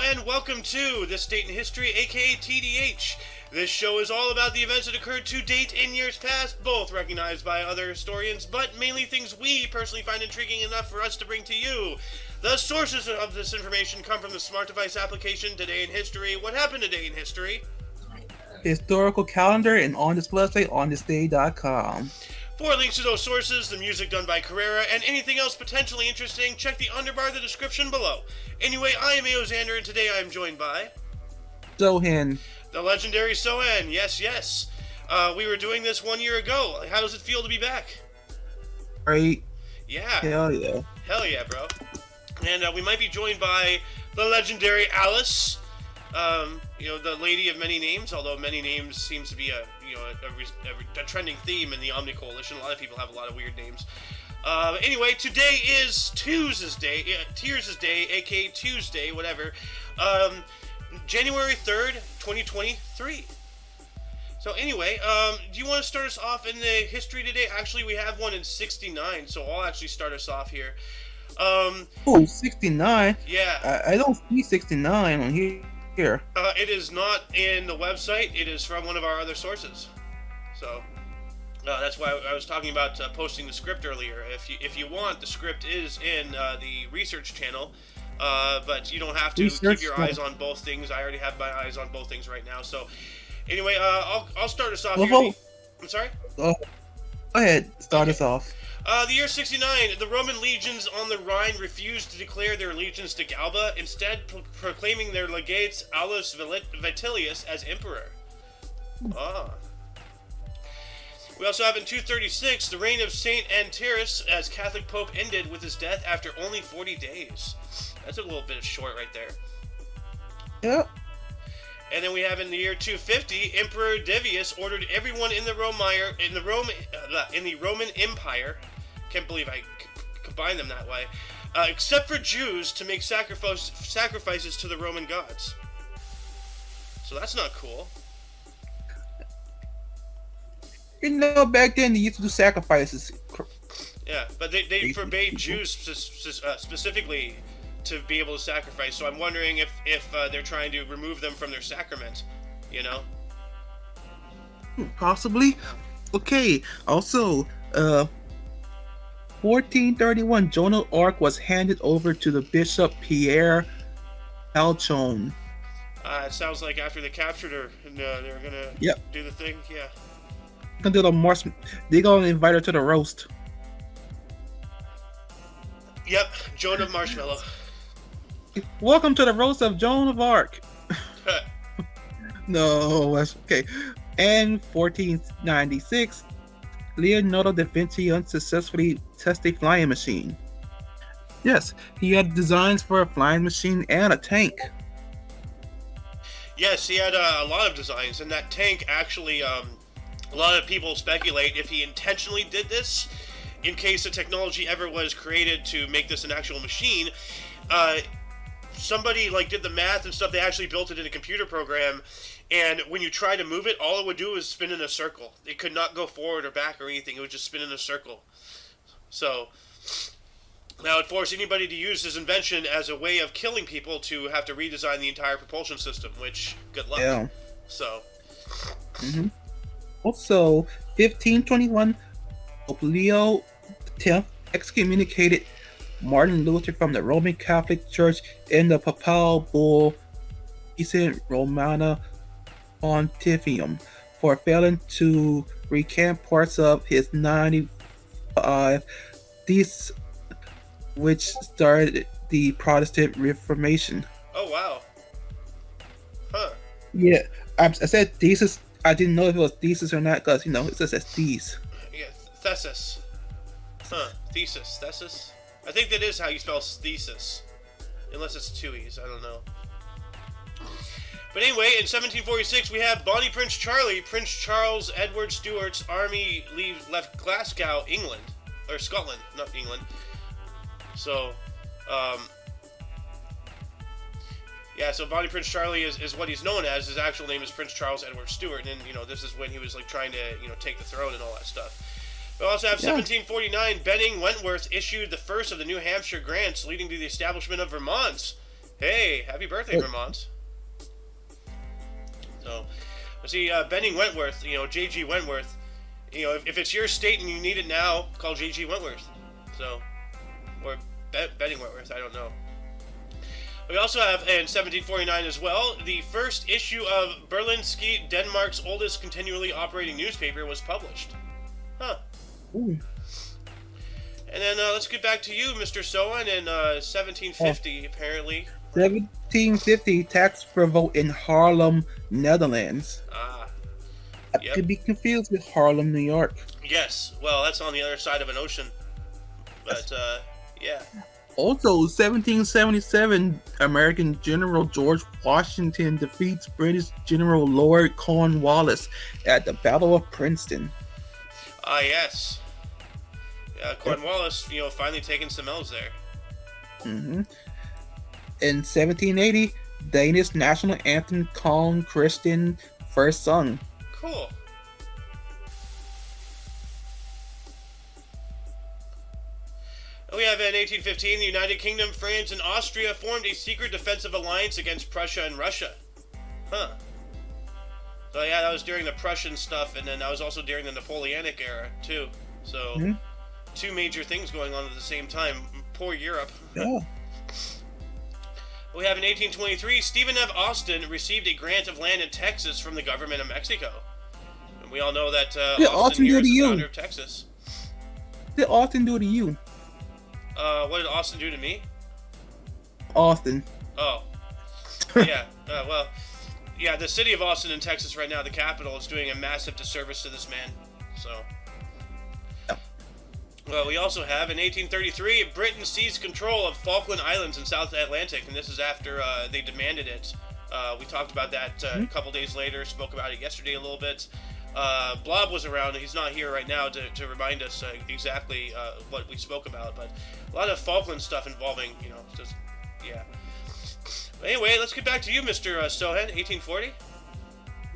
and welcome to This Date in History, aka TDH. This show is all about the events that occurred to date in years past, both recognized by other historians, but mainly things we personally find intriguing enough for us to bring to you. The sources of this information come from the smart device application Today in History. What happened today in history? Historical calendar and on this website, onthisday.com. For links to those sources, the music done by Carrera, and anything else potentially interesting, check the underbar of the description below. Anyway, I am Eozander, and today I am joined by... Zohan. The legendary Sohan, yes. We were doing this 1 year ago. How does it feel to be back? Great. Yeah. Hell yeah. Hell yeah, bro. And we might be joined by the legendary Alice. The lady of many names, although many names seems to be a trending theme in the Omni Coalition. A lot of people have a lot of weird names. Anyway, today is Tears' Day, aka Tuesday, whatever. January 3rd, 2023. So anyway, do you want to start us off in the history today? Actually, we have one in 69, so I'll actually start us off here. 69? Yeah. I don't see 69 on here. It is not in the website. It is from one of our other sources. So that's why I was talking about posting the script earlier. If you want, the script is in the research channel, but you don't have to keep your eyes on both things. I already have my eyes on both things right now. So anyway, I'll start us off here. I'm sorry? Go ahead. Start us off. The year 69, the Roman legions on the Rhine refused to declare their allegiance to Galba, instead proclaiming their legates Aulus Vitellius as emperor. We also have in 236, the reign of Saint Antyrus as Catholic Pope ended with his death after only 40 days. That's a little bit short right there. Yep. And then we have in the year 250, Emperor Devius ordered everyone in the Roman Empire, can't believe I combined them that way, except for Jews, to make sacrifices to the Roman gods. So that's not cool. Back then they used to do sacrifices. Yeah, but they forbade Jews specifically to be able to sacrifice, so I'm wondering if they're trying to remove them from their sacrament, you know? Possibly. Okay, also, 1431, Joan of Arc was handed over to the Bishop Pierre Alchon. It sounds like after they captured her, and they're gonna do the thing, yeah. They're gonna invite her to the roast. Yep, Joan of Marshmallow. Welcome to the roast of Joan of Arc. No, that's okay. And 1496, Leonardo da Vinci unsuccessfully tested a flying machine. Yes, he had designs for a flying machine and a tank. Yes, he had a lot of designs, and that tank actually, a lot of people speculate if he intentionally did this, in case the technology ever was created to make this an actual machine. Somebody did the math and stuff. They actually built it in a computer program, and when you try to move it, all it would do is spin in a circle. It could not go forward or back or anything. It would just spin in a circle. So now it forced anybody to use his invention as a way of killing people to have to redesign the entire propulsion system, which, good luck. Yeah. So. Mm-hmm. Also, 1521, Pope Leo X excommunicated Martin Luther from the Roman Catholic Church in the papal bull Decent Romana Pontifium for failing to recant parts of his 95 Theses, which started the Protestant Reformation. Oh, wow. Huh. Yeah, I said thesis. I didn't know if it was thesis or not because, it says these. Yeah, thesis. Huh. Thesis. I think that is how you spell thesis. Unless it's two E's, I don't know. But anyway, in 1746, we have Bonnie Prince Charlie. Prince Charles Edward Stuart's army left Glasgow, England. Or Scotland, not England. So, so Bonnie Prince Charlie is what he's known as. His actual name is Prince Charles Edward Stuart. And, this is when he was, trying to, take the throne and all that stuff. We also have 1749, Benning Wentworth issued the first of the New Hampshire grants, leading to the establishment of Vermont. Hey, happy birthday, Vermont. So, let's see, Benning Wentworth, J.G. Wentworth. If it's your state and you need it now, call J.G. Wentworth. So, or Benning Wentworth, I don't know. We also have, in 1749 as well, the first issue of Berlingske, Denmark's oldest continually operating newspaper, was published. Huh. Ooh. And then let's get back to you, Mr. Sohan, in 1750, apparently. 1750 tax revolt in Haarlem, Netherlands. That Yep. could be confused with Harlem, New York. Yes. Well, that's on the other side of an ocean. But, yeah. Also, 1777, American General George Washington defeats British General Lord Cornwallis at the Battle of Princeton. Yes. Cornwallis, finally taking some L's there. Mm-hmm. In 1780, Danish national anthem Kong Christian first sung. Cool. We have in 1815, the United Kingdom, France, and Austria formed a secret defensive alliance against Prussia and Russia. Huh. So yeah, that was during the Prussian stuff, and then that was also during the Napoleonic era, too. So, two major things going on at the same time. Poor Europe. Yeah. We have in 1823, Stephen F. Austin received a grant of land in Texas from the government of Mexico. And we all know that Austin here is the founder of Texas. What did Austin do to you? What did Austin do to me? Austin. Oh. Yeah, well, yeah, the city of Austin in Texas right now, the capital, is doing a massive disservice to this man. So. Well, we also have, in 1833, Britain seized control of Falkland Islands in South Atlantic, and this is after they demanded it. We talked about that a couple days later, spoke about it yesterday a little bit. Blob was around, he's not here right now to remind us exactly what we spoke about, but a lot of Falkland stuff involving, just, yeah. But anyway, let's get back to you, Mr. Sohan, 1840.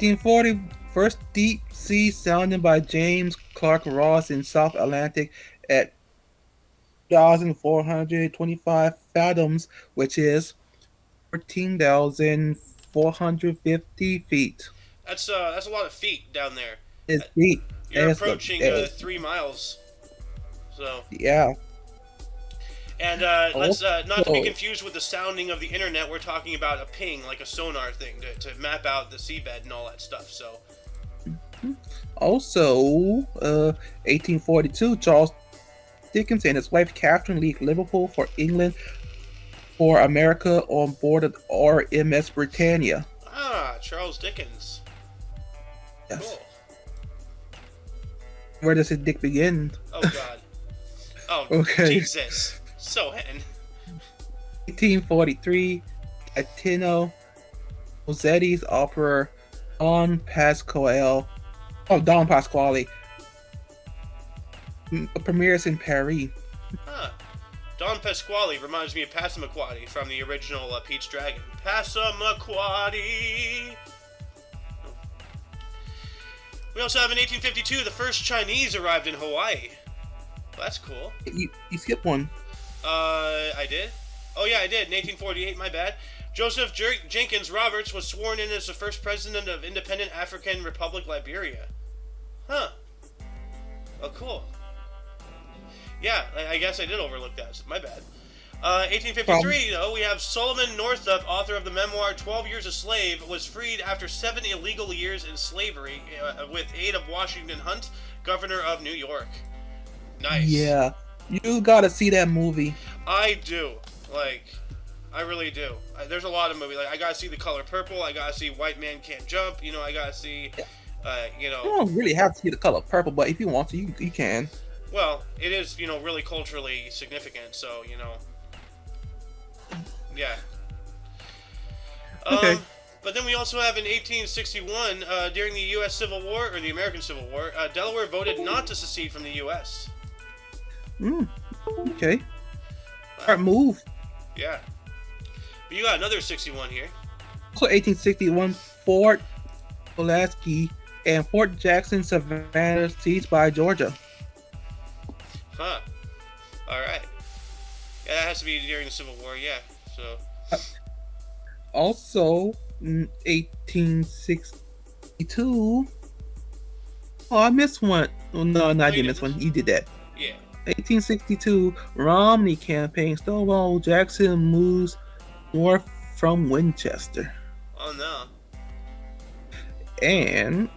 1840, first deep sea sounding by James Clark Ross in South Atlantic at 1,425 fathoms, which is 14,450 feet. That's a lot of feet down there. It's deep. You're approaching 3 miles. So. Yeah. And let's not to be confused with the sounding of the internet. We're talking about a ping, like a sonar thing, to map out the seabed and all that stuff. So. Also, 1842, Charles Dickens and his wife Catherine leave Liverpool for England for America on board of RMS Britannia. Charles Dickens. Yes. Cool. Where does his dick begin? Oh, God. Oh, okay. Jesus. Sohan. 1843, Latino Rossetti's opera Don Pasquale premieres in Paris. Don Pasquale reminds me of Passamaquoddy from the original Pete's Dragon. Passamaquoddy! We also have in 1852, the first Chinese arrived in Hawaii. Well, that's cool. You skipped one. I did? Oh yeah, I did. In 1848, my bad. Joseph Jenkins Roberts was sworn in as the first president of independent African Republic Liberia. Huh. Oh, cool. Yeah, I guess I did overlook that. So my bad. 1853, though, we have Solomon Northup, author of the memoir 12 Years a Slave, was freed after 7 illegal years in slavery with aid of Washington Hunt, governor of New York. Nice. Yeah. You gotta see that movie. I do. I really do. There's a lot of movies. I gotta see The Color Purple. I gotta see White Man Can't Jump. I gotta see, You don't really have to see The Color Purple, but if you want to, you can. Well, it is, really culturally significant, so, yeah. Okay. But then we also have in 1861, during the U.S. Civil War, or the American Civil War, Delaware voted not to secede from the U.S. Okay. Alright, move. Yeah. But you got another 61 here. Also 1861, Fort Pulaski and Fort Jackson, Savannah, seized by Georgia. Huh. Alright. Yeah, that has to be during the Civil War, yeah. So. Also, in 1862. Oh, I missed one. Oh, no, I No, you didn't miss didn't. one. You did that. Yeah. 1862, Romney campaign. Stonewall Jackson moves north from Winchester. Oh no. And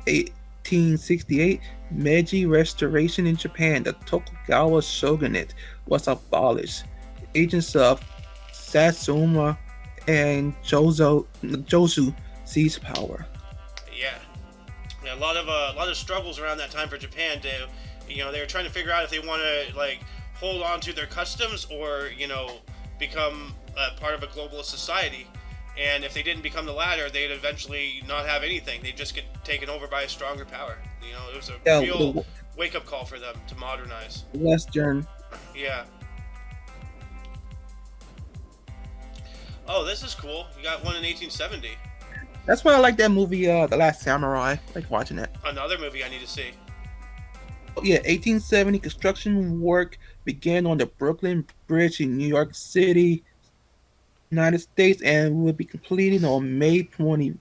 1868, Meiji Restoration in Japan. The Tokugawa shogunate was abolished. Agents of Satsuma and Jozu seized power. Yeah. Yeah, a lot of struggles around that time for Japan to, they were trying to figure out if they want to like hold on to their customs or become part of a globalist society. And if they didn't become the latter, they'd eventually not have anything. They'd just get taken over by a stronger power. It was a Yeah, real the wake up call for them to modernize. Western. Yeah. Oh, this is cool. You got one in 1870. That's why I like that movie, The Last Samurai. I like watching that. Another movie I need to see. Oh, yeah, 1870 construction work began on the Brooklyn Bridge in New York City, United States, and will be completed on May 24th,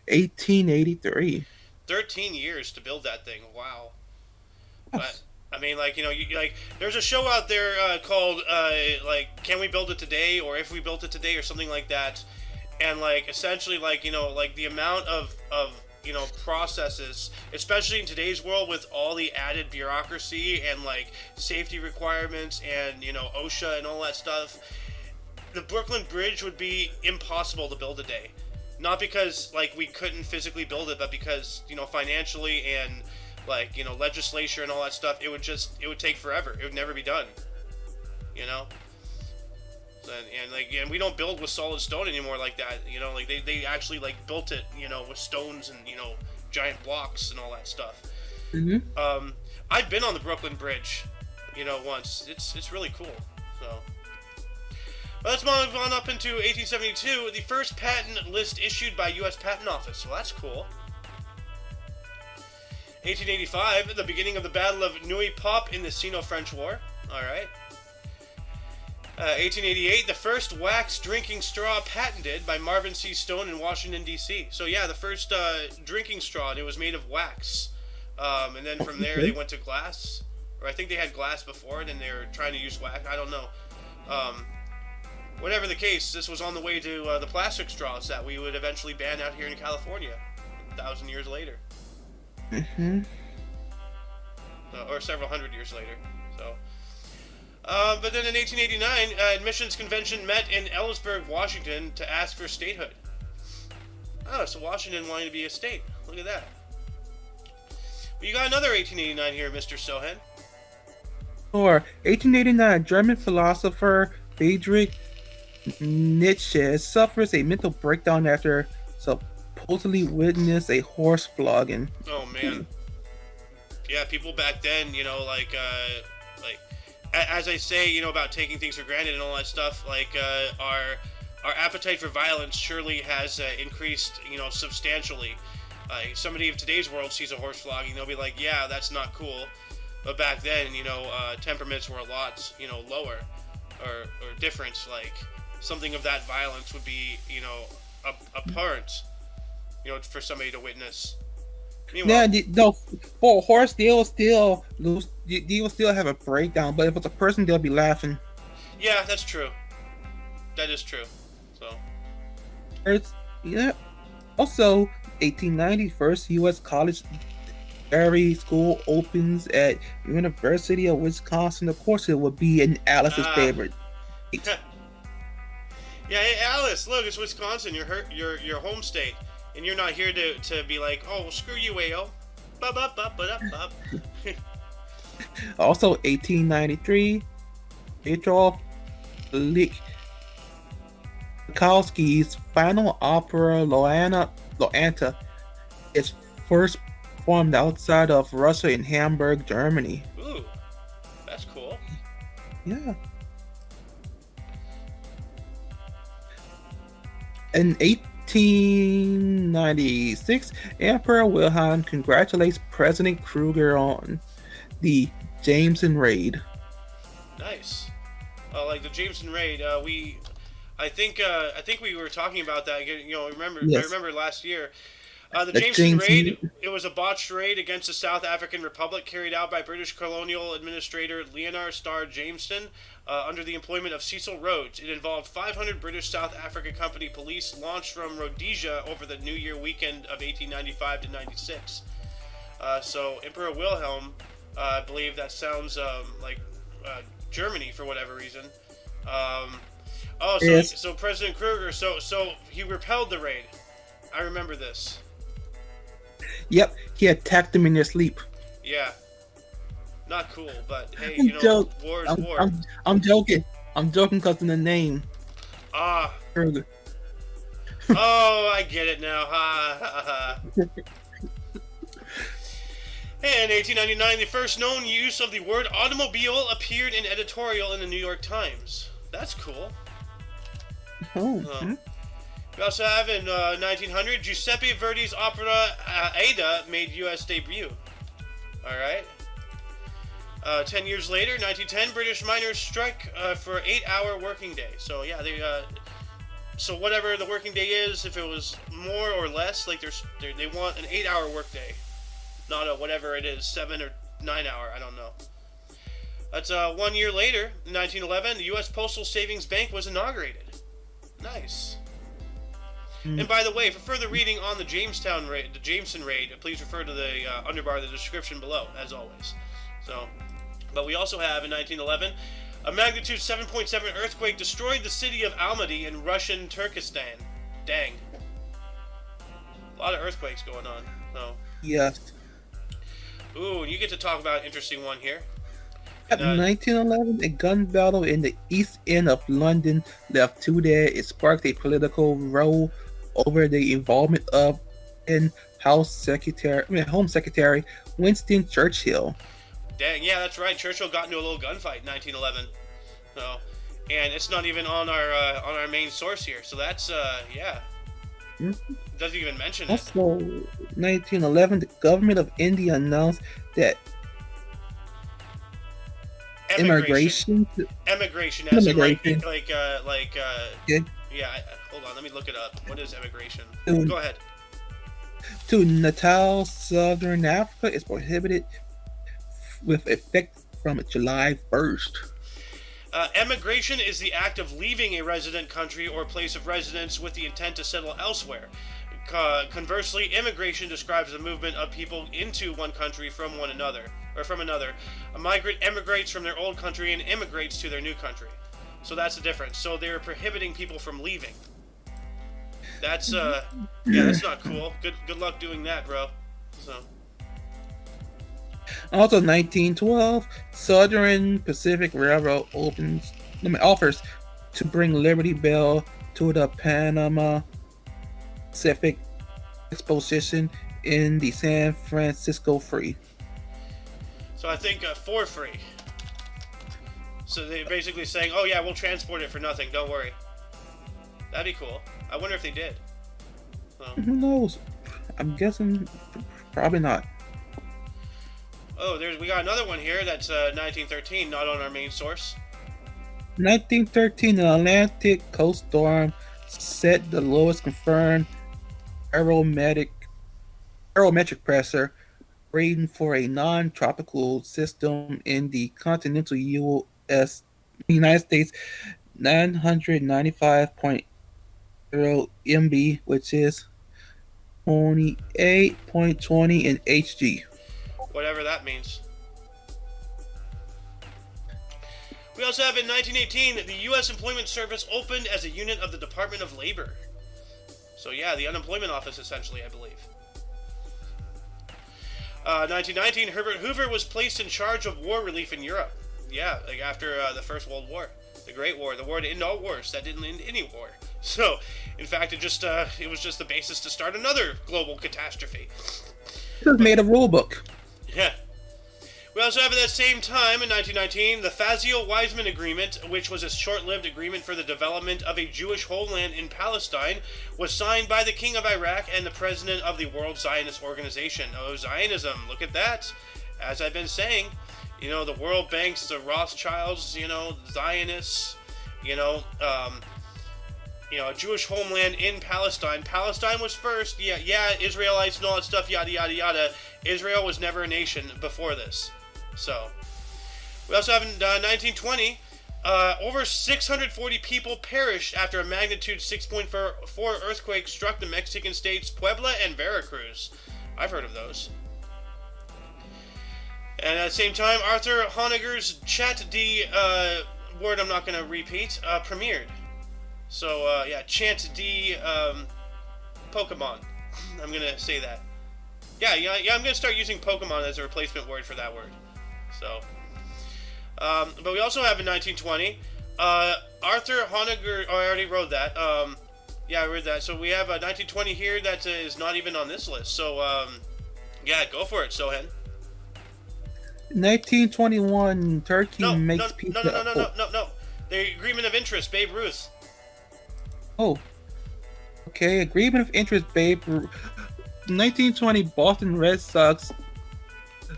1883. 13 years to build that thing. Wow. But Yes. I mean, like like there's a show out there called like Can We Build It Today or If We Built It Today or something like that, and like essentially like like the amount of processes, especially in today's world with all the added bureaucracy and like safety requirements and OSHA and all that stuff, the Brooklyn Bridge would be impossible to build today. Not because like we couldn't physically build it, but because financially and like legislature and all that stuff, it would take forever. It would never be done. You know, and we don't build with solid stone anymore like that. Like they actually like built it with stones and giant blocks and all that stuff. Hmm. I've been on the Brooklyn Bridge, once. It's really cool. So. Let's move on up into 1872, the first patent list issued by U.S. Patent Office. Well, that's cool. 1885, the beginning of the Battle of Neuilly-Pop in the Sino-French War. All right. 1888, the first wax drinking straw patented by Marvin C. Stone in Washington, D.C. So, yeah, the first drinking straw, and it was made of wax. And then from there, they went to glass. Or I think they had glass before, and then they were trying to use wax. I don't know. Whatever the case, this was on the way to the plastic straws that we would eventually ban out here in California 1,000 years later. Hmm. Or several hundred years later. So, but then in 1889, admissions convention met in Ellisburg, Washington, to ask for statehood. Oh, so Washington wanted to be a state. Look at that. But you got another 1889 here, Mr. Sohan. Or 1889, German philosopher Friedrich Nietzsche suffers a mental breakdown after supposedly witnessed a horse flogging. Oh man. Yeah, people back then, like as I say, about taking things for granted and all that stuff, like our appetite for violence surely has increased, substantially. Somebody of today's world sees a horse flogging, they'll be like, yeah, that's not cool. But back then, temperaments were a lot, lower or different. Like something of that violence would be, abhorrent, for somebody to witness. Yeah, Meanwhile, no, for a horse, they'll still lose. They will still have a breakdown, but if it's a person, they'll be laughing. yeah, that's true. That is true. So, It's, yeah. Also, 1890, first U.S. college dairy school opens at University of Wisconsin. Of course, it would be in Alice's Ah. favorite. yeah, hey Alice, look, it's Wisconsin, your home state, and you're not here to be like, oh, well, screw you, AO. Bub, bub, bub, bub, bub. Also, 1893, Petrov Tchaikovsky's final opera Loanta is first performed outside of Russia in Hamburg, Germany. Ooh, that's cool. Yeah. In 1896, Emperor Wilhelm congratulates President Kruger on the Jameson raid. Nice. Like the Jameson raid, I think we were talking about that. I Yes, remember last year. The the Jameson James. raid, it was a botched raid against the South African Republic carried out by British colonial administrator Leonardo Starr Jameson under the employment of Cecil Rhodes. It involved 500 British South Africa Company police launched from Rhodesia over the New Year weekend of 1895 to 96. So Emperor Wilhelm, I believe that sounds like Germany for whatever reason. Um, Yes. so President Kruger, so he repelled the raid. I remember this. Yep. He attacked them in their sleep. Yeah, not cool, but hey, I'm joke. war is I'm, war. I'm, I'm joking. I'm joking because in the name. Ah, Kruger. oh, I get it now. Ha ha ha. In 1899, the first known use of the word automobile appeared in editorial in the New York Times. That's cool. Oh. Huh. We also have in 1900, Giuseppe Verdi's opera Aida made U.S. debut. All right. 10 years later, 1910, British miners strike for 8-hour working day. So yeah, so whatever the working day is, if it was more or less, like they want an 8-hour workday, not a whatever it is, 7 or 9 hour. I don't know. That's 1 year later, in 1911, the U.S. Postal Savings Bank was inaugurated. Nice. And by the way, for further reading on the Jameson raid, please refer to the underbar of the description below, as always. So, but we also have in 1911, a magnitude 7.7 earthquake destroyed the city of Almaty in Russian Turkestan. Dang. A lot of earthquakes going on. So. Yes. Ooh, you get to talk about an interesting one here. In 1911, a gun battle in the East End of London left 2 dead. It sparked a political row over the involvement of Home Secretary Winston Churchill. Dang, yeah, that's right. Churchill got into a little gunfight in 1911. So, and it's not even on our main source here. So that's yeah. Mhm. Doesn't even mention it. Also, 1911, the government of India announced that Emigration, as in like Immigration. Yeah, yeah. Hold on, let me look it up. What is emigration? to, Go ahead. to Natal, Southern Africa is prohibited with effect from July 1st. Emigration is the act of leaving a resident country or place of residence with the intent to settle elsewhere. Conversely, immigration describes the movement of people into one country from another. A migrant emigrates from their old country and immigrates to their new country. So that's the difference. So they're prohibiting people from leaving. That's yeah, that's not cool. Good luck doing that, bro. So. Also, 1912, Southern Pacific Railroad offers to bring Liberty Bell to the Panama Pacific Exposition in the San Francisco Free. So I think for free. So they're basically saying, oh yeah, we'll transport it for nothing, don't worry. That'd be cool. I wonder if they did. So. Who knows? I'm guessing probably not. Oh, we got another one here that's 1913, not on our main source. 1913, an Atlantic coast storm set the lowest confirmed barometric pressure rating for a non-tropical system in the continental United States, 995.0 MB, which is 28.20 in HG. Whatever that means. We also have in 1918, the U.S. Employment Service opened as a unit of the Department of Labor. So yeah, the unemployment office essentially, I believe. 1919, Herbert Hoover was placed in charge of war relief in Europe. Yeah, like after the First World War, the Great War, the war to end all wars that didn't end any war. So, in fact, it was just the basis to start another global catastrophe. Just made a rule book. Yeah. We also have at that same time, in 1919, the Fazio-Weizmann Agreement, which was a short-lived agreement for the development of a Jewish homeland in Palestine, was signed by the King of Iraq and the President of the World Zionist Organization. Oh, Zionism, look at that. As I've been saying, the World Banks, the Rothschilds, Zionists, a Jewish homeland in Palestine. Palestine was first. Yeah, Israelites and all that stuff, yada, yada, yada. Israel was never a nation before this. So, we also have in 1920, over 640 people perished after a magnitude 6.4 earthquake struck the Mexican states Puebla and Veracruz. I've heard of those. And at the same time, Arthur Honegger's Chat D, word I'm not going to repeat, premiered. So, Chant D, Pokemon. I'm going to say that. Yeah, I'm going to start using Pokemon as a replacement word for that word. So, but we also have in 1920, Arthur Honegger, I already wrote that. I read that. So we have a 1920 here that is not even on this list. So, go for it, Sohen. 1921, Turkey makes peace. No. The Agreement of Interest, Babe Ruth. Oh. Okay, Agreement of Interest, Babe Ruth. 1920, Boston Red Sox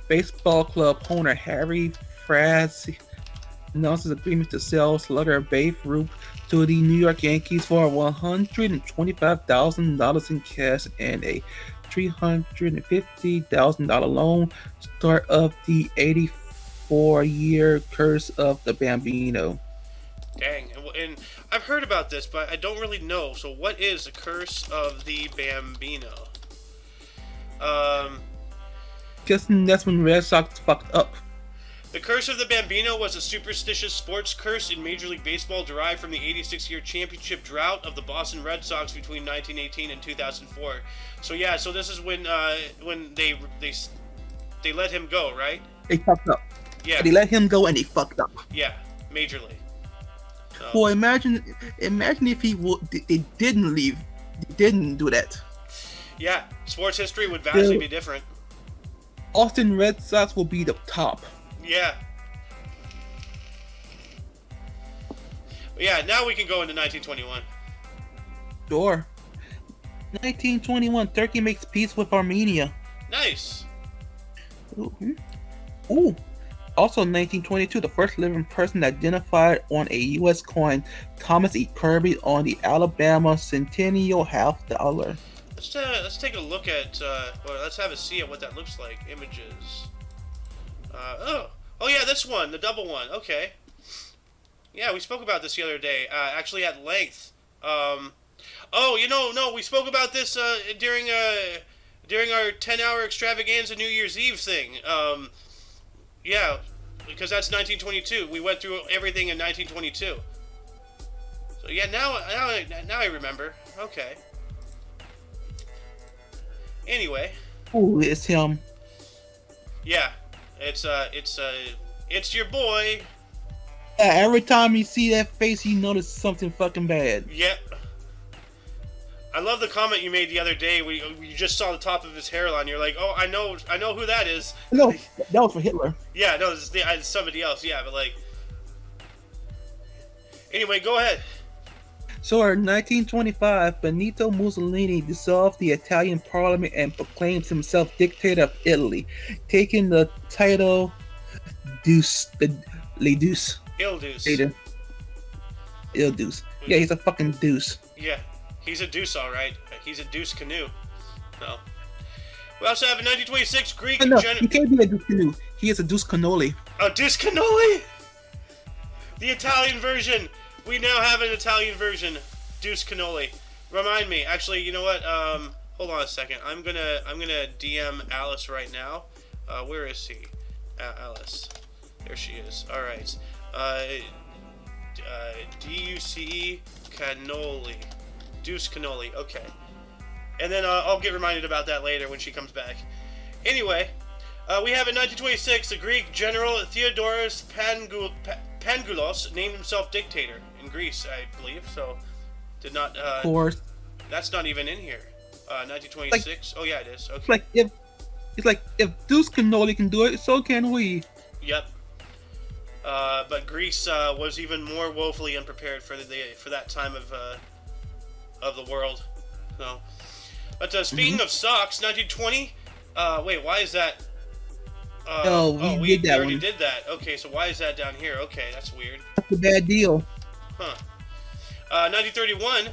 baseball club owner Harry Frazee announces agreement to sell slugger Babe Ruth to the New York Yankees for $125,000 in cash and a $350,000 loan, start of the 84-year curse of the Bambino. Dang, and I've heard about this, but I don't really know. So what is the curse of the Bambino? Guessing that's when Red Sox fucked up. The curse of the Bambino was a superstitious sports curse in Major League Baseball derived from the 86-year championship drought of the Boston Red Sox between 1918 and 2004. So this is when they let him go, right? They fucked up. Yeah. They let him go and they fucked up. Yeah, majorly. So. Well, imagine if they didn't leave, they didn't do that. Yeah, sports history would vastly be different. Boston Red Sox will be the top. Yeah. Yeah, now we can go into 1921. Sure. 1921, Turkey makes peace with Armenia. Nice. Ooh. Also, 1922, the first living person identified on a U.S. coin, Thomas E. Kirby, on the Alabama Centennial $50. Let's take a look at, let's have a see at what that looks like. Images. Oh yeah, this one, the double one. Okay. Yeah, we spoke about this the other day, actually at length. No, we spoke about this during our 10-hour extravaganza New Year's Eve thing. Yeah, because that's 1922. We went through everything in 1922. So yeah, now I remember. Okay. Anyway. Ooh, it's him. Yeah, it's your boy. Yeah, every time you see that face, you notice something fucking bad. Yep. I love the comment you made the other day. You just saw the top of his hairline. You're like, oh, I know who that is. No, that was for Hitler. Yeah, no, it's somebody else. Yeah, but like. Anyway, go ahead. So in 1925, Benito Mussolini dissolved the Italian parliament and proclaims himself dictator of Italy, taking the title Le Deuce. Il Deuce. Il Deuce. Yeah, he's a fucking deuce. Yeah, he's a deuce, all right. He's a deuce canoe. No. We also have in 1926 Greek. No, he can't be a deuce canoe. He is a deuce cannoli. A deuce cannoli. The Italian version. We now have an Italian version, Deuce Cannoli. Remind me. Actually, you know what? Hold on a second. I'm gonna DM Alice right now. Where is she? Alice. There she is. All right. DUCE Cannoli. Deuce Cannoli. Okay. And then I'll get reminded about that later when she comes back. Anyway, we have in 1926 the Greek general Theodoros Pangulos named himself dictator in Greece, I believe. So, did not. Of course. That's not even in here. 1926. Oh yeah, it is. Okay. It's like if Deuce Cannoli can do it, so can we. Yep. But Greece was even more woefully unprepared for that time of the world. So, but speaking of socks, 1920. Wait, why is that? We already did that. Okay, so why is that down here? Okay, that's weird. That's a bad deal. Huh. 1931,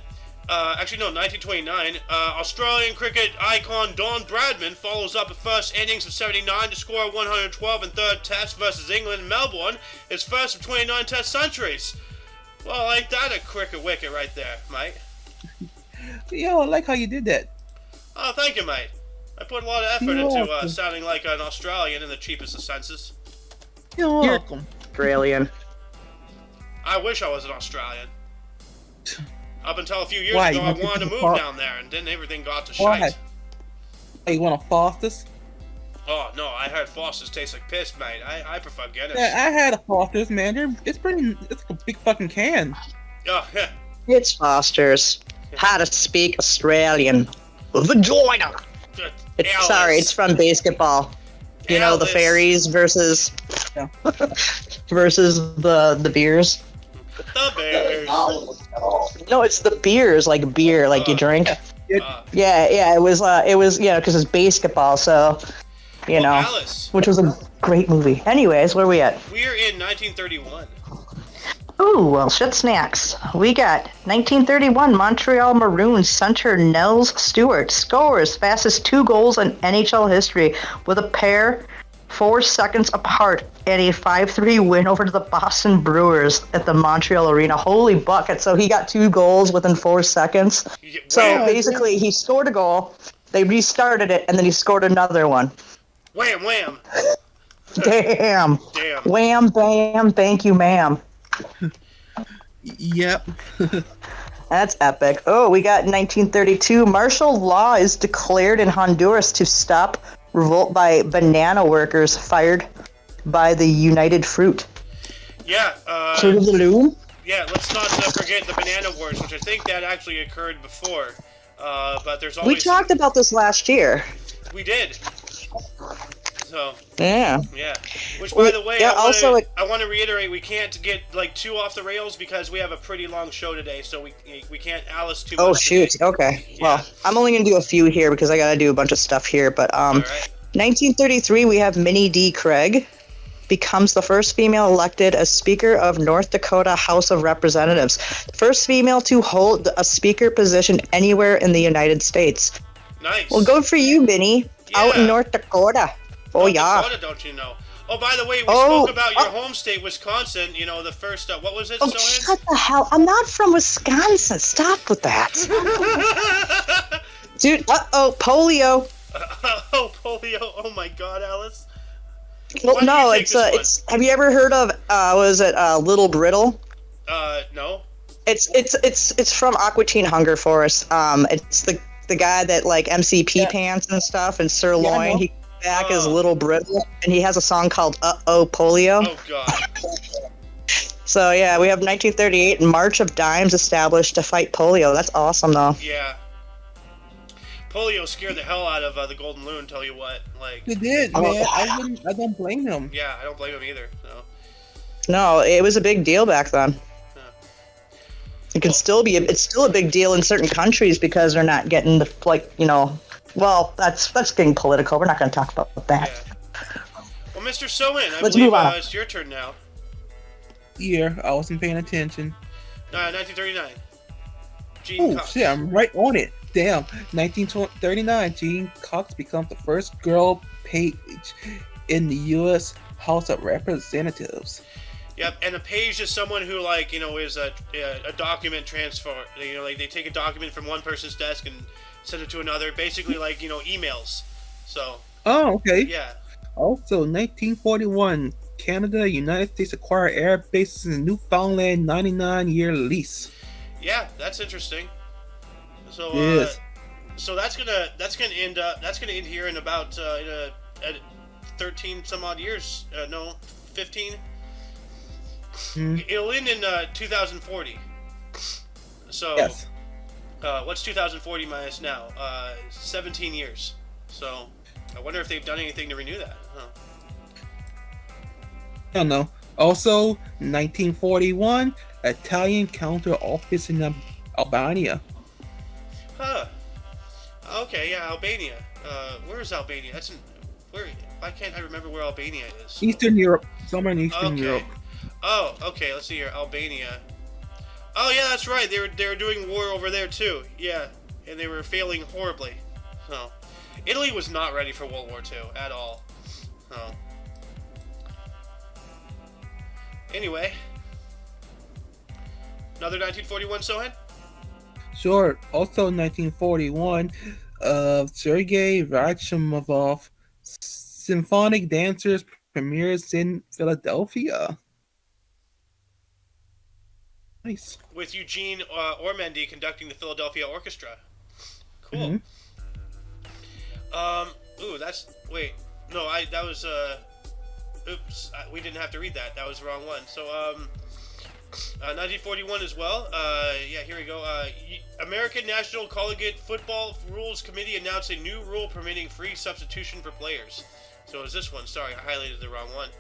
Actually, no, 1929. Australian cricket icon Don Bradman follows up the first innings of 79 to score 112 in third test versus England in Melbourne, his first of 29 test centuries. Well, ain't that a cricket wicket right there, mate? Yo, I like how you did that. Oh, thank you, mate. I put a lot of effort into sounding like an Australian in the cheapest of senses. You're welcome. Australian. I wish I was an Australian. Up until a few years Why, ago, you I want to wanted to be move far- down there, and then everything got to Why? shite. Hey, you want a Foster's? Oh, no, I heard Foster's taste like piss, mate. I prefer Guinness. Yeah, I had a Foster's, man. It's like a big fucking can. Oh, yeah. It's Foster's. How to speak Australian. Vagina. Sorry, it's from basketball. You know, the Alice. fairies versus Yeah. versus the beers. The Bears. No, it's the beers, like beer, like you drink. Yeah, it was because it's basketball, so Alice. which was a great movie. Anyways, where are we at? We're in 1931. Ooh, well, shit snacks. We got 1931 Montreal Maroons center Nels Stewart scores fastest 2 goals in NHL history with a pair 4 seconds apart and a 5-3 win over the Boston Brewers at the Montreal Arena. Holy bucket. So he got 2 goals within 4 seconds. So Wham, basically he scored a goal, they restarted it, and then he scored another one. wham, wham. Damn. Damn. Wham, bam, thank you, ma'am. Yep. That's epic. Oh, we got 1932. Martial law is declared in Honduras to stop revolt by banana workers fired by the United Fruit. Yeah, Fruit of the Loom? yeah, let's not forget the Banana Wars, which I think that actually occurred before. But there's always... We talked about this last year. We did. So, Yeah. yeah. Which, by the way, Yeah, I want to reiterate, we can't get, too off the rails because we have a pretty long show today, so we can't Alice too much Oh, today. shoot. Okay. Yeah. Well, I'm only going to do a few here because I got to do a bunch of stuff here. But All right. 1933, we have Minnie D. Craig becomes the first female elected as Speaker of North Dakota House of Representatives. The first female to hold a speaker position anywhere in the United States. Nice. Well, good for you, Minnie. Out in Yeah. North Dakota. Oh, North yeah. Dakota, don't you know? Oh, by the way, we Oh, spoke about your home state, Wisconsin. You know, the first, what was it, Oh, Sohan? shut the hell. I'm not from Wisconsin. Stop with that. Dude, polio. Oh, polio. Oh, my God, Alice. Well, Why don't no, you take this have you ever heard of, Little Brittle? No. It's from Aqua Teen Hunger Force. It's the guy that, like, MCP pants and stuff, and Sirloin. He back as Little Brittle, and he has a song called Uh-Oh Polio. Oh, God. So, yeah, we have 1938 March of Dimes established to fight polio. That's awesome, though. Yeah. Polio scared the hell out of the Golden Loon, tell you what. Like, It did, man. I don't blame him. yeah, I don't blame him either. So. No, it was a big deal back then. Yeah. It's still a big deal in certain countries because they're not getting the, well, that's getting political. We're not going to talk about that. Yeah. Well, Mr. Soin, I Let's believe move on. it's your turn now. Yeah, I wasn't paying attention. 1939. Gene Oh, Cox. shit, I'm right on it. Damn. 1939, Jean Cox becomes the first girl page in the U.S. House of Representatives. Yep, and a page is someone who, is a document transfer. They take a document from one person's desk and send it to another. Basically, emails. So. Oh, okay. Yeah. Also, 1941, Canada, United States acquire air bases in Newfoundland 99-year lease. Yeah, that's interesting. So, Yes. so that's gonna end here in about 13 some odd years. No, 15. It'll end in 2040. So, Yes. What's 2040 minus now? 17 years. So, I wonder if they've done anything to renew that. Huh. I don't know. Also, 1941, Italian counter office in Albania. Huh. Okay, yeah, Albania. Where is Albania? Where? Why can't I remember where Albania is? Eastern Europe. Somewhere in Eastern Okay. Europe. Oh, okay. Let's see here. Albania. Oh yeah, that's right. They were doing war over there too. Yeah, and they were failing horribly. So, Italy was not ready for World War II at all. So, anyway, another 1941 Sohan. Sure. Also, 1941, Sergei Rachmaninoff Symphonic Dancers premieres in Philadelphia. Nice. With Eugene Ormandy conducting the Philadelphia Orchestra. Cool. Mm-hmm. Ooh, that's wait. No, that was oops, we didn't have to read that. That was the wrong one. So 1941 as well. Yeah, here we go. American National Collegiate Football Rules Committee announced a new rule permitting free substitution for players. So it was this one. Sorry, I highlighted the wrong one.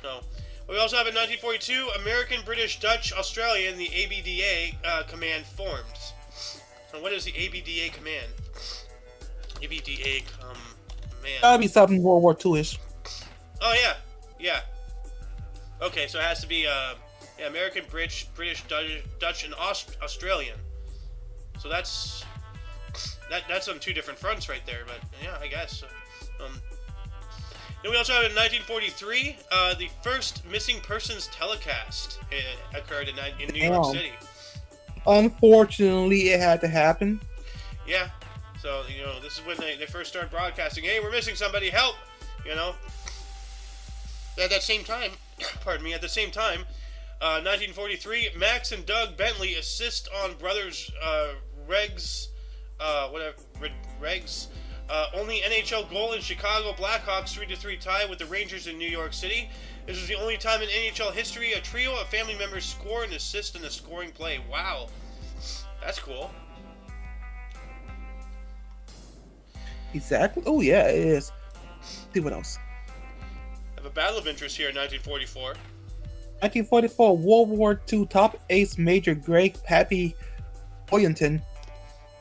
No. We also have in 1942, American, British, Dutch, Australian, the ABDA command formed. So what is the ABDA command? ABDA command. Gotta be something World War II-ish. Oh yeah, yeah. Okay, so it has to be yeah, American, British, Dutch, and Australian. So that's on two different fronts right there. But yeah, I guess. Then we also have in 1943, the first missing persons telecast occurred in New York City. Unfortunately, it had to happen. Yeah. So, this is when they first started broadcasting, hey, we're missing somebody, help! At that same time, pardon me, 1943, Max and Doug Bentley assist on brothers Reg's only NHL goal in Chicago Blackhawks 3-3 tie with the Rangers in New York City. This was the only time in NHL history a trio of family members score and assist in a scoring play. Wow. That's cool. Exactly. Oh, yeah, it is. Let's see what else. I have a battle of interest here in 1944. 1944, World War II top ace Major Greg Pappy Boyington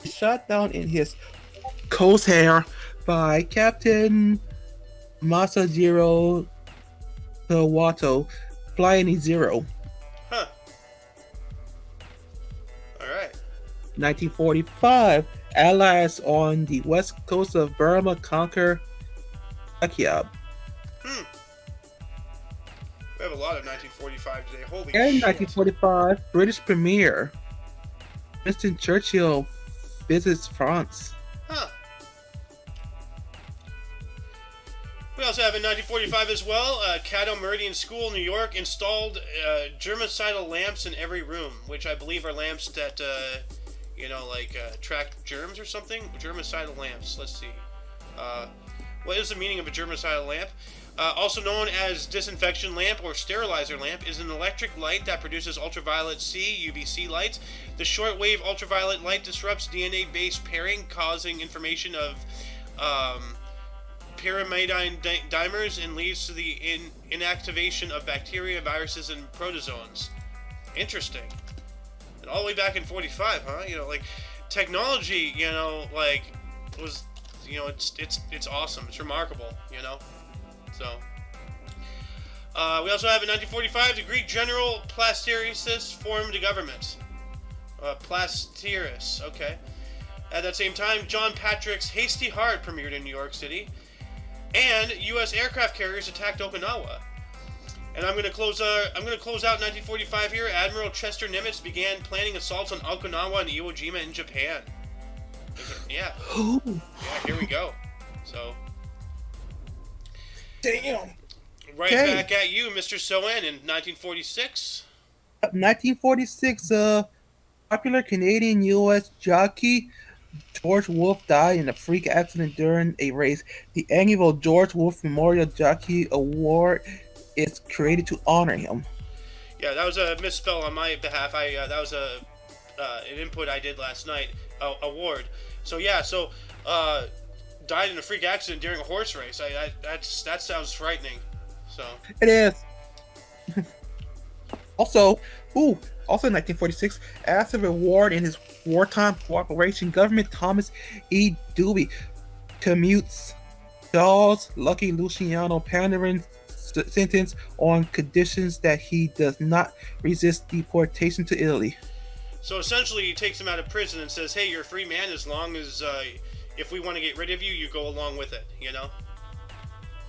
is shot down in his crosshair by Captain Masajiro Kawato, Flying Zero. Huh. Alright. 1945, Allies on the west coast of Burma conquer Akiab. We have a lot of 1945 today. Holy And shit. 1945, British Premier Winston Churchill visits France. Huh. We also have in 1945 as well, Caddo Meridian School, New York, installed germicidal lamps in every room, which I believe are lamps that, track germs or something. Germicidal lamps. Let's see. What is the meaning of a germicidal lamp? Also known as disinfection lamp or sterilizer lamp, is an electric light that produces ultraviolet C, UVC lights. The shortwave ultraviolet light disrupts DNA-based pairing, causing information of pyrimidine dimers and leads to the inactivation of bacteria, viruses, and protozoans. Interesting. And all the way back in 45, huh? Technology, was, it's awesome. It's remarkable, So, we also have in 1945, the Greek general Plastiris formed a government. Plastiris, okay. At that same time, John Patrick's Hasty Heart premiered in New York City, and U.S. aircraft carriers attacked Okinawa. And I'm going to close out 1945 here. Admiral Chester Nimitz began planning assaults on Okinawa and Iwo Jima in Japan. Yeah. Yeah, here we go. So. Damn. Right back at you, Mr. Soen, in 1946. 1946, popular Canadian U.S. jockey George Wolfe died in a freak accident during a race. The annual George Wolfe Memorial Jockey Award is created to honor him. Yeah, that was a misspell on my behalf. That was an input I did last night. Award. So yeah, died in a freak accident during a horse race. That sounds frightening. So it is. Also in 1946, as a reward in his wartime cooperation, Government Thomas E. Dewey commutes Charles Lucky Luciano Pandering sentence on conditions that he does not resist deportation to Italy. So essentially, he takes him out of prison and says, "Hey, you're a free man as long as if we want to get rid of you, you go along with it." You know.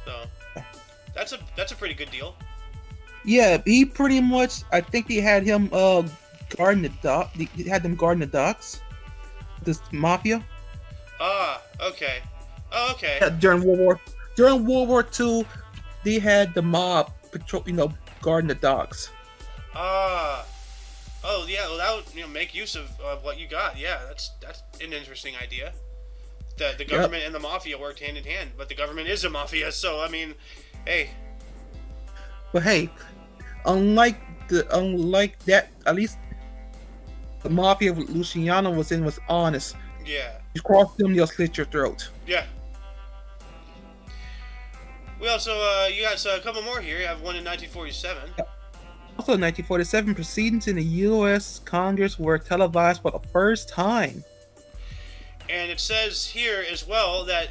So that's a pretty good deal. Yeah, he pretty much. I think he had him guarding the dock. He had them guarding the docks. This mafia. Ah, okay. Oh, okay. Yeah, during World War II, they had the mob patrol, guarding the docks. Ah. Oh yeah. Well, that would make use of what you got. Yeah, that's an interesting idea. The government and the mafia worked hand in hand, but the government is a mafia, so I mean, hey. But hey, unlike that, at least the mafia Luciano was honest. Yeah. You cross them, they'll slit your throat. Yeah. We also, you got a couple more here. You have one in 1947. Also, in 1947, proceedings in the U.S. Congress were televised for the first time. And it says here as well that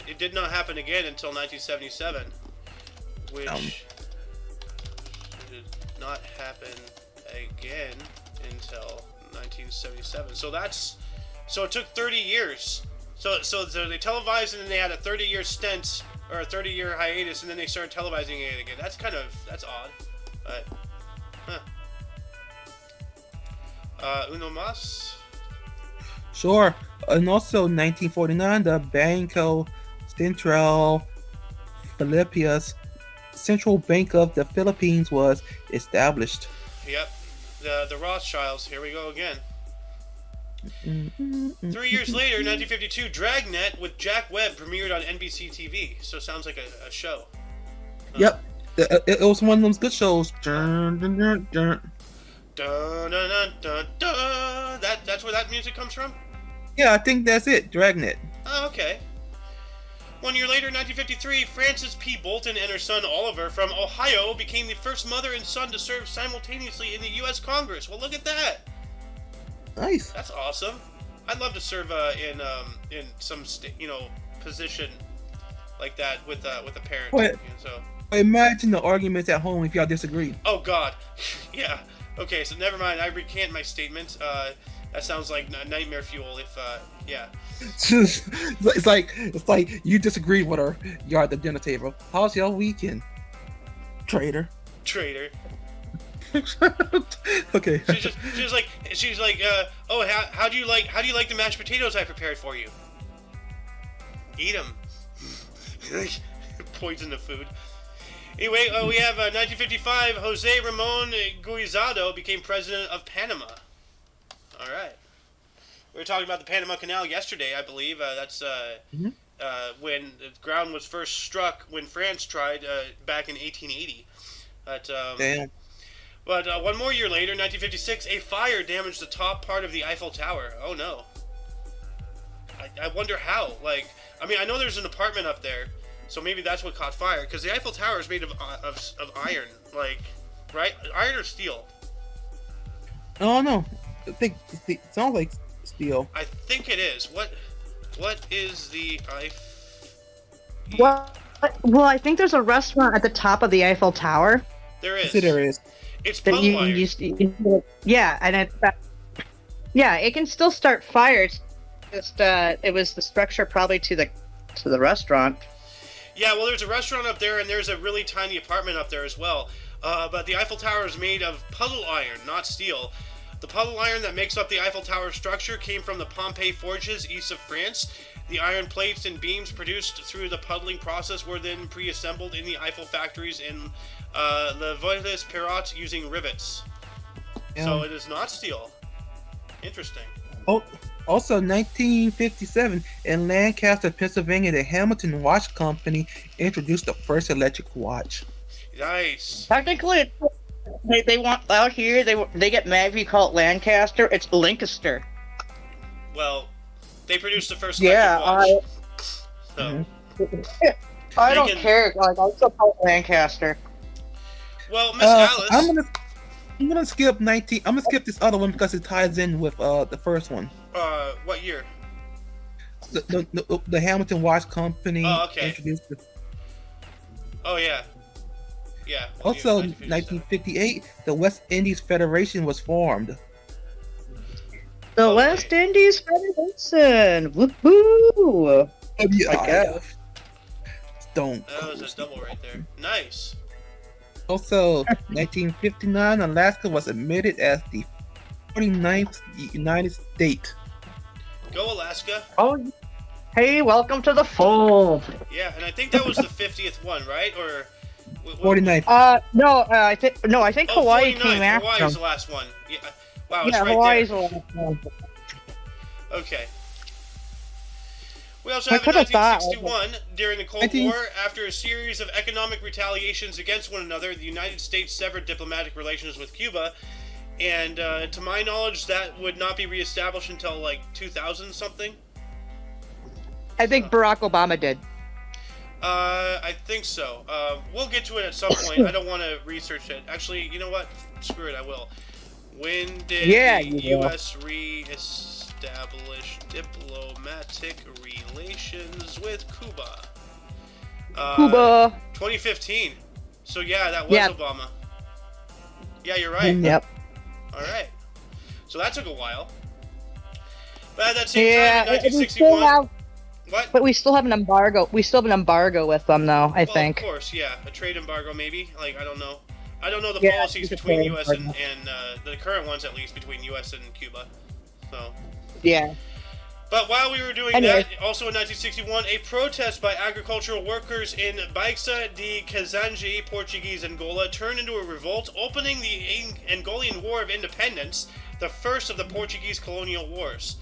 it did not happen again until 1977, which did not happen again until 1977. So it took 30 years. So they televised and then they had a 30-year stint or a 30-year hiatus, and then they started televising it again. That's odd, but uno más. Sure. And also, 1949, the Banco Central Filipinas, Central Bank of the Philippines, was established. Yep, the Rothschilds. Here we go again. 3 years later, 1952, Dragnet with Jack Webb premiered on NBC TV. So it sounds like a show. Yep, it was one of those good shows. Dun, dun, dun, dun. Dun, dun, dun, dun, dun. That's where that music comes from? Yeah, I think that's it. Dragnet. Oh, okay. 1 year later, 1953, Frances P. Bolton and her son Oliver from Ohio became the first mother and son to serve simultaneously in the U.S. Congress. Well, look at that. Nice. That's awesome. I'd love to serve in some position like that with a parent. What? So. Imagine the arguments at home if y'all disagree. Oh God. Yeah. Okay. So never mind. I recant my statement. That sounds like nightmare fuel. If yeah. It's like you disagreed with her. You're at the dinner table. How's your weekend, traitor? Traitor. Okay. She's like, oh, how do you like the mashed potatoes I prepared for you? Eat them. Poison the food. Anyway, we have 1955. Jose Ramon Guisado became president of Panama. All right. We were talking about the Panama Canal yesterday, I believe. That's when the ground was first struck when France tried back in 1880. But damn. But 1 more year later, 1956, a fire damaged the top part of the Eiffel Tower. Oh no. I wonder how. Like, I mean, I know there's an apartment up there, so maybe that's what caught fire. Because the Eiffel Tower is made of iron, like, right? Iron or steel? Oh no. I think it sounds like steel. I think it is. What is the Eiffel? Well, I think there's a restaurant at the top of the Eiffel Tower. There is. There is. It's puddle iron. Yeah, and it can still start fires. Just it was the structure probably to the restaurant. Yeah, well, there's a restaurant up there, and there's a really tiny apartment up there as well. But the Eiffel Tower is made of puddle iron, not steel. The puddle iron that makes up the Eiffel Tower structure came from the Pompeii forges east of France. The iron plates and beams produced through the puddling process were then pre-assembled in the Eiffel factories in Le Vieillesse-Perrot using rivets. Yeah. So it is not steel. Interesting. Oh, also 1957, in Lancaster, Pennsylvania, the Hamilton Watch Company introduced the first electric watch. Nice. Technically, they want out here. They get mad if you call it Lancaster. It's Lancaster. Well, they produced the first electric watch. So. I don't care. Like, I still call it Lancaster. Well, Miss Alice, I'm gonna skip 19. I'm gonna skip this other one because it ties in with the first one. What year? The Hamilton Watch Company introduced it. Oh yeah. Yeah. Also, 1957. 1958, the West Indies Federation was formed. The Oh, West nice. Indies Federation. Woohoo! WIF. Stone That was a Cold. double right there. Nice. Also, 1959, Alaska was admitted as the 49th United States. Go Alaska. Oh, hey, welcome to the fold. Yeah, and I think that was the 50th one, right? Or 49th. No, I think Hawaii 49th. came after. Hawaii's the last one. Yeah. Wow, it's Yeah, right Hawaii's there. the last one. Okay. We also I have in could've thought- 1961, during the Cold 19 War, after a series of economic retaliations against one another, the United States severed diplomatic relations with Cuba, and to my knowledge, that would not be reestablished until like 2000 something. I think Barack Obama did. I think so. We'll get to it at some point. I don't want to research it. Actually, you know what? Screw it, I will. When did the you will. U.S. re-establish diplomatic relations with Cuba? Cuba. 2015. So yeah, that was Yeah. Obama. Yeah, you're right. Yep. All right. So that took a while. But at that same Yeah, time, in we still 1961. have, What? but we still have an embargo. We still have an embargo with them, though. I Well, think. of course, yeah, a trade embargo maybe. Like I don't know. I don't know the Yeah, policies it's a between trade U.S. and embargo. the current ones, at least between U.S. and Cuba. So. Yeah. But while we were doing Anyway. that, also in 1961, a protest by agricultural workers in Baixa de Kazanji, Portuguese Angola, turned into a revolt, opening the Angolan War of Independence, the first of the Portuguese colonial wars.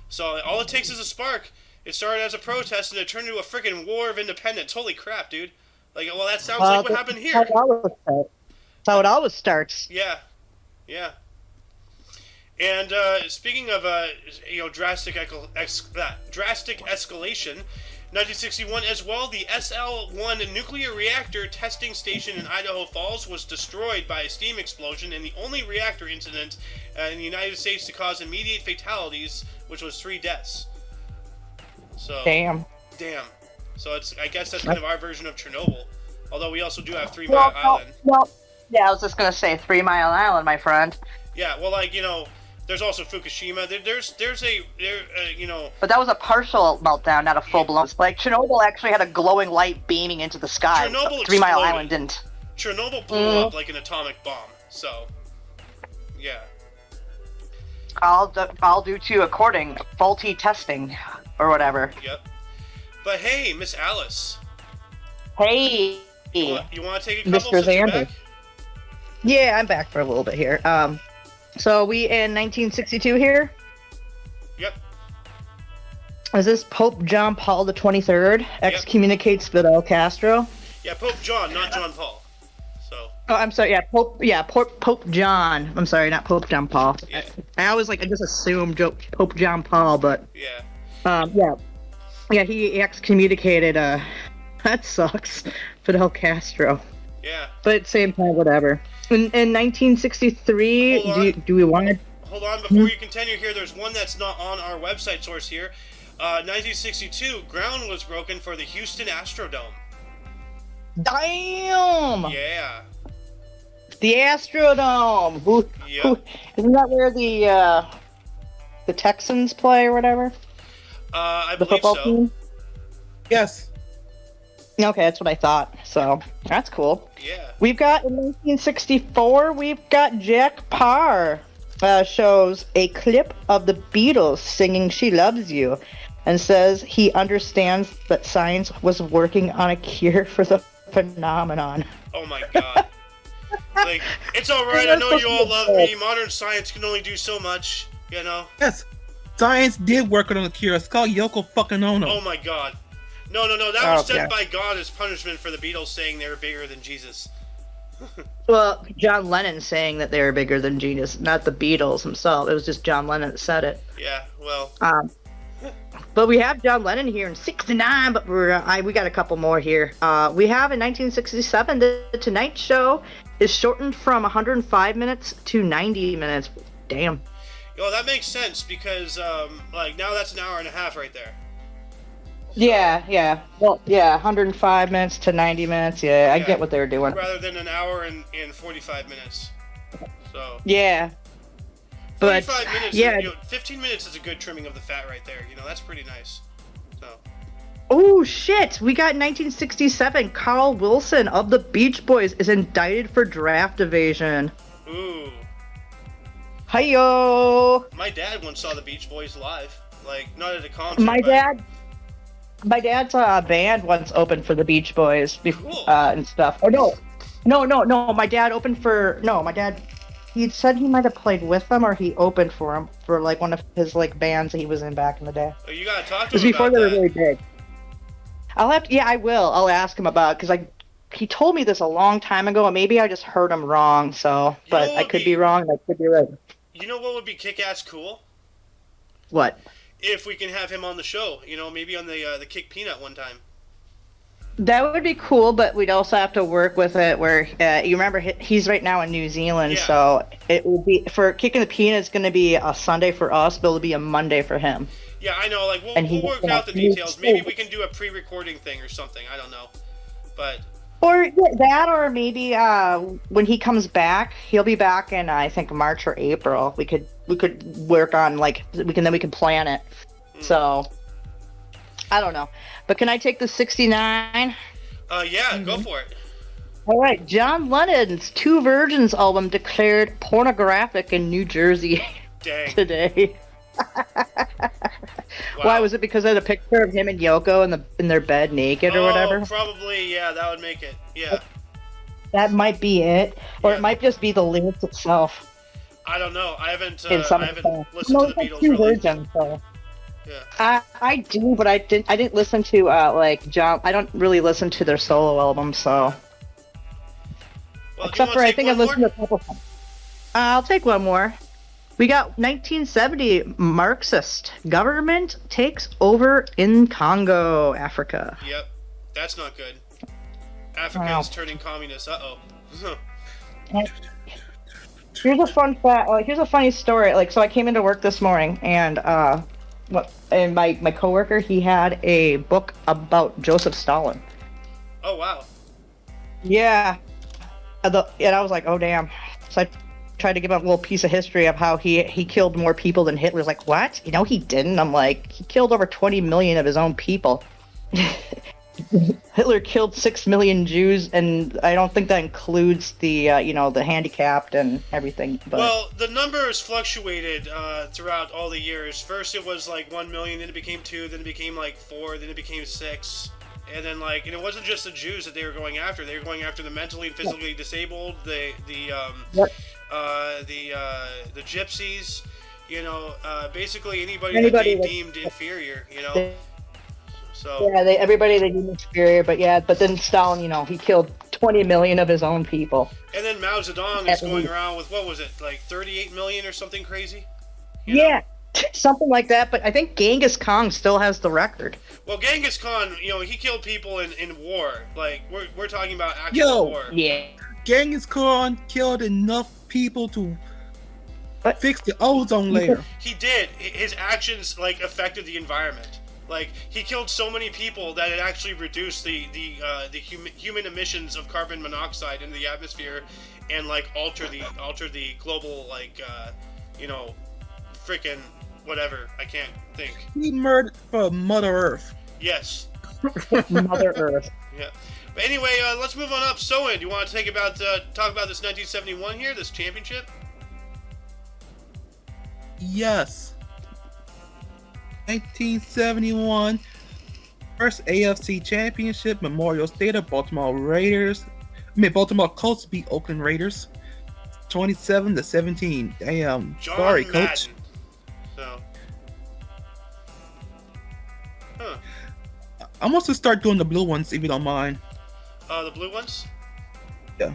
So all it takes is a spark. It started as a protest and it turned into a freaking war of independence. Holy crap, dude. Like, well, that sounds like what happened here. That's how it always starts. Yeah. Yeah. And speaking of drastic escalation, 1961 as well, the SL-1 nuclear reactor testing station in Idaho Falls was destroyed by a steam explosion in the only reactor incident in the United States to cause immediate fatalities, which was 3 deaths. So Damn. So I guess that's kind of our version of Chernobyl. Although we also do have 3 Mile Island. Well, yeah, I was just gonna say 3 Mile Island, my friend. Yeah, well, there's also Fukushima. There's But that was a partial meltdown, not a full blown. Like Chernobyl actually had a glowing light beaming into the sky. Chernobyl 3 Mile exploded. Island didn't. Chernobyl blew up like an atomic bomb. So, yeah. All due to according faulty testing or whatever. Yep. But hey, Miss Alice, Hey. you want to take a couple Mr. since you're Xander. back? Yeah, I'm back for a little bit here. So we in 1962 here. Yep. Is this Pope John Paul the 23rd excommunicates Fidel Castro? Yeah, Pope John, not John Paul. So. Oh, I'm sorry. Yeah, Pope John. I'm sorry, not Pope John Paul. Yeah. I always I just assumed Pope John Paul, but Yeah. yeah, he excommunicated. That sucks, Fidel Castro. Yeah. But at the same time, whatever. In 1963, Hold on. do we want to? Hold on, before you continue here, there's one that's not on our website source here. 1962, ground was broken for the Houston Astrodome. Damn! Yeah. The Astrodome. Yep. Isn't that where the Texans play or whatever? I The believe football so. team? Yes. Okay, that's what I thought. So that's cool. Yeah. We've got in 1964. We've got Jack Parr shows a clip of the Beatles singing "She Loves You," and says he understands that science was working on a cure for the phenomenon. Oh my god. Like, it's alright, I know you all love me. Modern science can only do so much, you know? Yes. Science did work on the cure. It's called Yoko fucking Ono. Oh my god. No, that was set by God as punishment for the Beatles saying they were bigger than Jesus. Well, John Lennon saying that they were bigger than Jesus, not the Beatles himself. It was just John Lennon that said it. Yeah, well. But we have John Lennon here in '69, but we got a couple more here. We have in 1967, The Tonight Show is shortened from 105 minutes to 90 minutes. Damn. Yo, that makes sense because, now that's an hour and a half right there. Yeah. Well, yeah, 105 minutes to 90 minutes. Yeah, I get what they were doing. Rather than an hour and 45 minutes. So. Yeah. 45 but, minutes, yeah. 15 minutes is a good trimming of the fat right there. That's pretty nice. So. Oh, shit. We got 1967. Carl Wilson of the Beach Boys is indicted for draft evasion. Ooh. Hi-yo! My dad once saw the Beach Boys live. Like, not at a concert, My dad saw a band once open for the Beach Boys and stuff. Oh, no. My dad opened for... No, my dad... He said he might have played with them, or he opened for them for, like, one of his, like, bands that he was in back in the day. Oh, you gotta talk to him about that. It was before they were really big. I will. I'll ask him about it, because he told me this a long time ago, and maybe I just heard him wrong, so... But I could be wrong, and I could be right. You know what would be kick-ass cool? What? If we can have him on the show, maybe on the Kick Peanut one time. That would be cool, but we'd also have to work with it where, you remember, he's right now in New Zealand, so it will be, for Kicking the Peanut, it's going to be a Sunday for us, but it'll be a Monday for him. Yeah, I know, like, we'll work out the details. Maybe we can do a pre-recording thing or something, I don't know. But... Or that, or maybe when he comes back, he'll be back in, I think, March or April. We could work on, like, we can plan it. So, I don't know. But can I take the 69? Yeah, go for it. All right, John Lennon's Two Virgins album declared pornographic in New Jersey today. Wow. Why, was it because of the picture of him and Yoko in their bed naked or whatever? Probably, yeah, that would make it. Yeah. That might be it. Or it might just be the lyrics itself. I don't know. I haven't listened to the Beatles Two really. Virgins, so. Yeah. I do, but I didn't listen to like John. I don't really listen to their solo albums, so. Well, except for I think I listened to a couple. I'll take one more. We got 1970 Marxist government takes over in Congo, Africa. Yep, that's not good. Africa is turning communist. Uh-oh. Here's a fun fact. Here's a funny story. Like, so I came into work this morning, and my coworker, he had a book about Joseph Stalin. Oh wow. Yeah. And I was like, oh damn. So I tried to give him a little piece of history of how he killed more people than Hitler's. Like, what? He didn't. I'm like, he killed over 20 million of his own people. Hitler killed 6 million Jews, and I don't think that includes the the handicapped and everything. But... Well, the numbers fluctuated throughout all the years. First it was like 1 million, then it became 2, then it became like 4, then it became 6. And then, like, and it wasn't just the Jews that they were going after. They were going after the mentally and physically disabled, the gypsies, basically anybody that they deemed inferior, So yeah, everybody they deemed inferior, but then Stalin, he killed 20 million of his own people. And then Mao Zedong is going around with, what was it, like 38 million or something crazy? Yeah, something like that. But I think Genghis Khan still has the record. Well, Genghis Khan, he killed people in war. Like, we're talking about actual war. Yeah. Genghis Khan killed enough people to fix the ozone layer. He did. His actions, like, affected the environment. Like, he killed so many people that it actually reduced the human emissions of carbon monoxide into the atmosphere, and like alter the global, like, frickin' whatever. I can't think. He murdered for Mother Earth. Yes. Mother Earth. Yeah. But anyway, let's move on up. Soen, do you want to talk about this 1971 here, this championship? Yes. 1971, first AFC Championship, Memorial Stadium, Baltimore Colts beat Oakland Raiders, 27-17. Damn, John sorry, Madden. Coach. So, I'm going to start doing the blue ones if you don't mind. The blue ones? Yeah.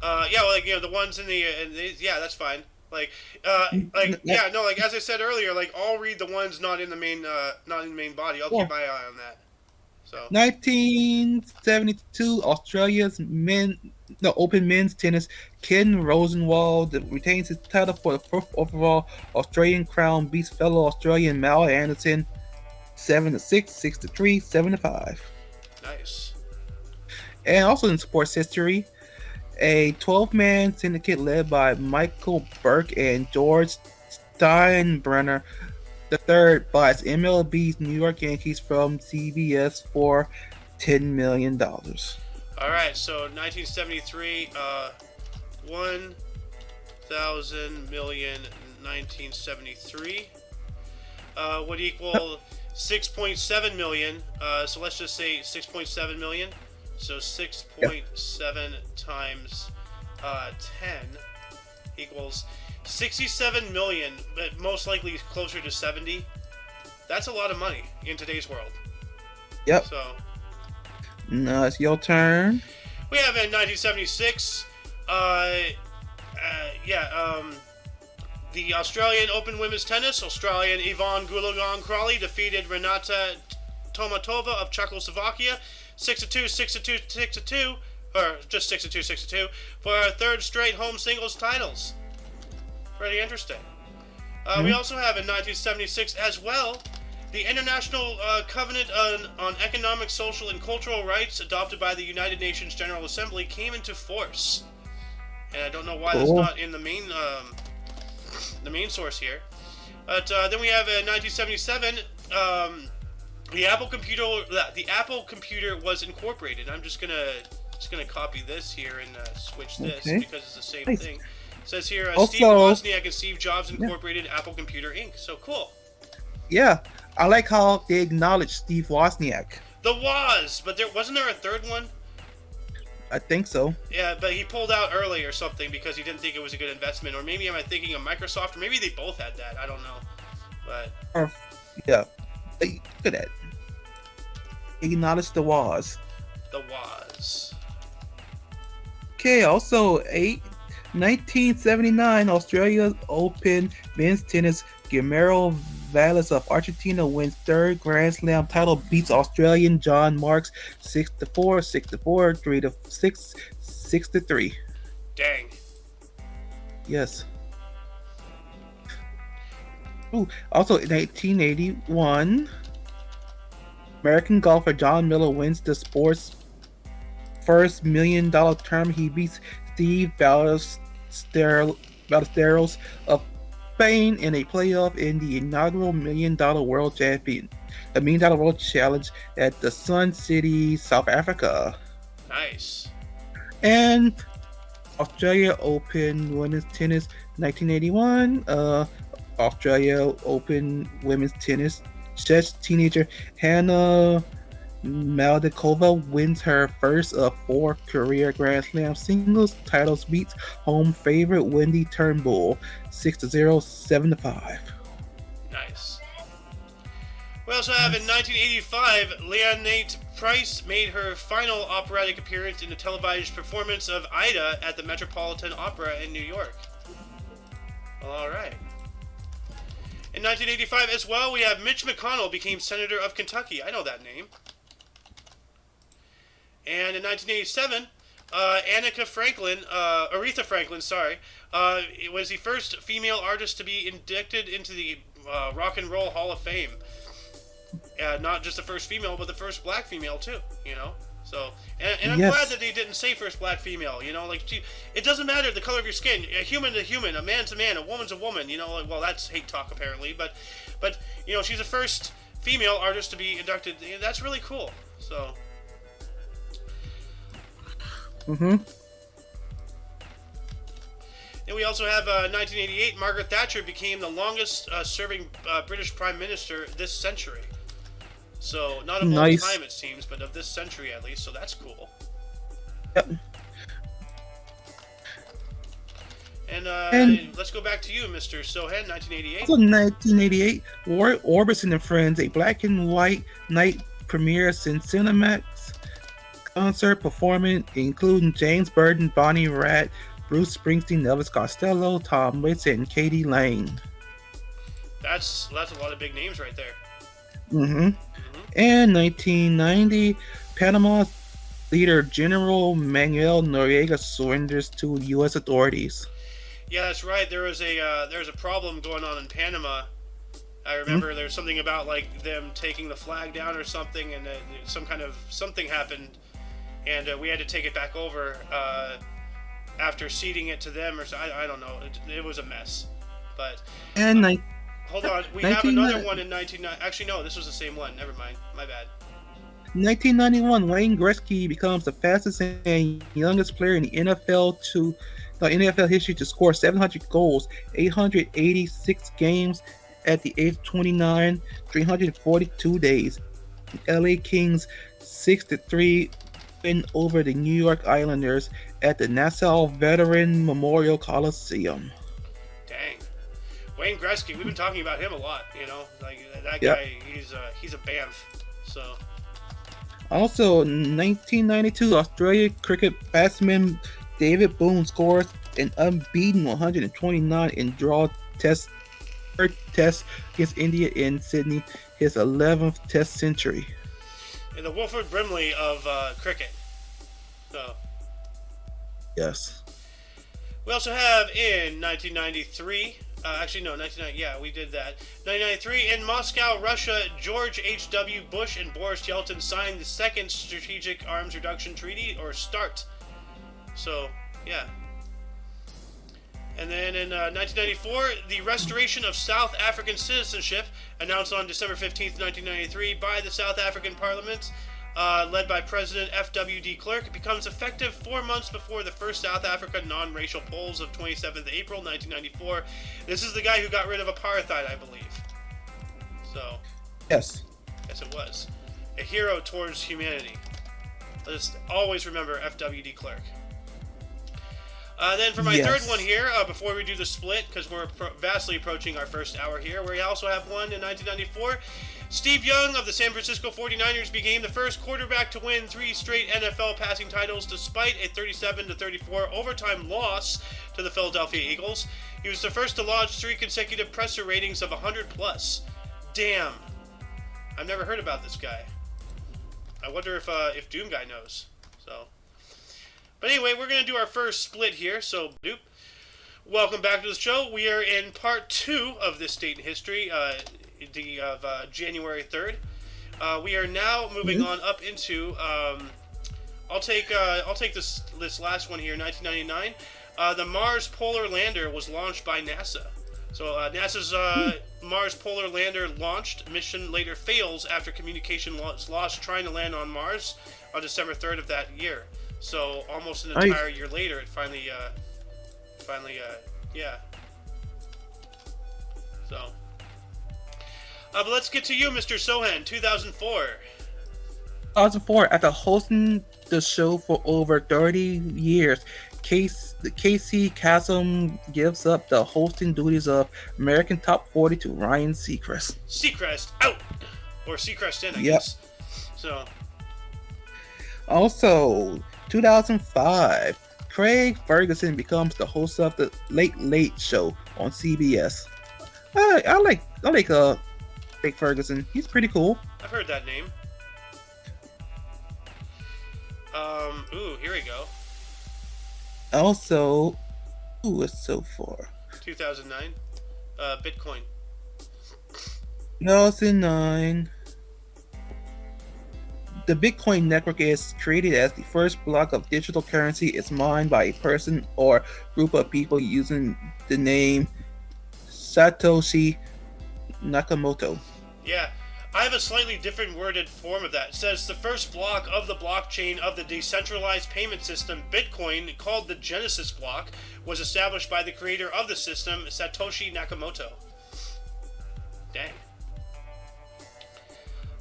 The ones in the yeah, that's fine. Like as I said earlier, like, I'll read the ones not in the main body. I'll keep my eye on that. So 1972, Australia's Open men's tennis, Ken Rosenwald retains his title for the first overall Australian crown, beats fellow Australian Mal Anderson 7-6, 6-3, 7-5. Nice. And also in sports history, a 12-man syndicate led by Michael Burke and George Steinbrenner III buys MLB's New York Yankees from CBS for $10 million. All right, so 1973, 1,000 million 1973 would equal 6.7 million. So let's just say 6.7 million. So 6.7 times 10 equals 67 million, but most likely closer to 70. That's a lot of money in today's world. Yep. So Now it's your turn. we have in 1976, the Australian Open Women's Tennis, Australian Yvonne Goolagong-Crawley defeated Renata Tomatova of Czechoslovakia 6-2, 6-2, 6-2, or just 6-2, 6-2 for her third straight home singles titles. Pretty interesting. We also have in 1976 as well the International Covenant on Economic, Social, and Cultural Rights adopted by the United Nations General Assembly came into force. And I don't know why that's not in the main source here. But then we have in 1977 the Apple computer was incorporated. I'm just gonna copy this here and switch this because it's the same thing. It says here Steve Wozniak and Steve Jobs incorporated Apple Computer Inc. So cool. Yeah, I like how they acknowledge Steve Wozniak. The Woz, but wasn't there a third one? I think so. Yeah, but he pulled out early or something because he didn't think it was a good investment. Or maybe am I thinking of Microsoft? Or maybe they both had that. I don't know. But yeah, look at that. Acknowledge the Woz. The Woz. Okay, also 1979 Australia Open men's tennis. Guillermo Valles of Argentina wins third Grand Slam title, beats Australian John Marks 6-4, 6-4, 3-6, 6-3. Dang. Yes. Ooh, also in 1981, American golfer John Miller wins the sport's first $1 million term. He beats Steve Ballesteros of Spain in a playoff in the inaugural $1 million World Champion, the $1 million World Challenge at the Sun City, South Africa. Nice. And Australia Open Women's Tennis 1981. Australia Open Women's Tennis. Czech teenager Hannah Maldikova wins her first of 4 career Grand Slam singles titles, beats home favorite Wendy Turnbull 6-0, 7-5. Nice. We also have in 1985, Leonate Price made her final operatic appearance in the televised performance of Aida at the Metropolitan Opera in New York. All right. In 1985 as well, we have Mitch McConnell became Senator of Kentucky. I know that name. And in 1987, Aretha Franklin, was the first female artist to be inducted into the Rock and Roll Hall of Fame. Not just the first female, but the first black female too. You know. So, and I'm glad that they didn't say first black female. You know, like it doesn't matter the color of your skin. A human's a human, a man's a man, a woman's a woman. You know, like, well, that's hate talk apparently, but you know, she's the first female artist to be inducted. That's really cool. So. Mm-hmm. And we also have 1988. Margaret Thatcher became the longest serving British Prime Minister this century. So not of all time it seems, but of this century at least. So that's cool. Yep. And let's go back to you, Mr. Sohan, 1988. Also 1988, Orbison and Friends, a black and white night premieres in Cinemax concert performance, including James Burton, Bonnie Raitt, Bruce Springsteen, Elvis Costello, Tom Waits, and Katie Lang. That's a lot of big names right there. Mm-hmm. And 1990, Panama's leader General Manuel Noriega surrenders to U.S. authorities. Yeah, that's right. There was a problem going on in Panama, I remember there was something about like them taking the flag down or something, and something happened, and we had to take it back over after ceding it to them, or so. I don't know. It was a mess, but. And Hold on, we have another one in 1990. Actually, no, this was the same one. Never mind. My bad. 1991, Wayne Gretzky becomes the fastest and youngest player in the NFL history to score 700 goals, 886 games at the age of 29, 342 days. LA Kings 6-3 win over the New York Islanders at the Nassau Veteran Memorial Coliseum. Dang. Wayne Gretzky, we've been talking about him a lot, like that Yep. guy, he's a Banff, so. Also, 1992, Australia cricket batsman David Boone scores an unbeaten 129 in draw third test against India in Sydney, his 11th test century. And the Wilford Brimley of cricket. So. Yes. We also have in 1993, actually no, 1990, yeah, we did that. 1993, in Moscow, Russia, George H.W. Bush and Boris Yeltsin signed the Second Strategic Arms Reduction Treaty, or START. So, yeah. And then in 1994, the restoration of South African citizenship, announced on December 15th, 1993, by the South African Parliament, led by President F.W. de Klerk, becomes effective 4 months before the first South Africa non-racial polls of 27th April 1994. This is the guy who got rid of apartheid, I believe. So, Yes. yes, it was. A hero towards humanity. Let's always remember F.W. de Klerk. Then for my Yes. third one here, before we do the split, because we're vastly approaching our first hour here, we also have one in 1994. Steve Young of the San Francisco 49ers became the first quarterback to win 3 straight NFL passing titles despite a 37-34 overtime loss to the Philadelphia Eagles. He was the first to lodge 3 consecutive presser ratings of 100+. Damn. I've never heard about this guy. I wonder if Doom Guy knows. So, but anyway, we're going to do our first split here, so doop. Welcome back to the show. We are in part 2 of this date in history, of January 3rd. We are now moving on up into, I'll take this last one here, 1999. The Mars Polar Lander was launched by NASA. So NASA's Mars Polar Lander launched. Mission later fails after communication was lost trying to land on Mars on December 3rd of that year. So almost an entire year later, it finally, yeah. So, but let's get to you, Mr. Sohan, 2004. 2004, after hosting the show for over 30 years, Casey Kasem gives up the hosting duties of American Top 40 to Ryan Seacrest. Seacrest out! Or Seacrest in, I guess. So. Also, 2005, Craig Ferguson becomes the host of the Late Late Show on CBS. I like Craig Ferguson. He's pretty cool. I've heard that name. Ooh, here we go. Also, it's so far. 2009. Bitcoin. 2009. The Bitcoin network is created as the first block of digital currency is mined by a person or group of people using the name Satoshi Nakamoto. Yeah, I have a slightly different worded form of that. It says the first block of the blockchain of the decentralized payment system, Bitcoin, called the Genesis block, was established by the creator of the system, Satoshi Nakamoto. Dang.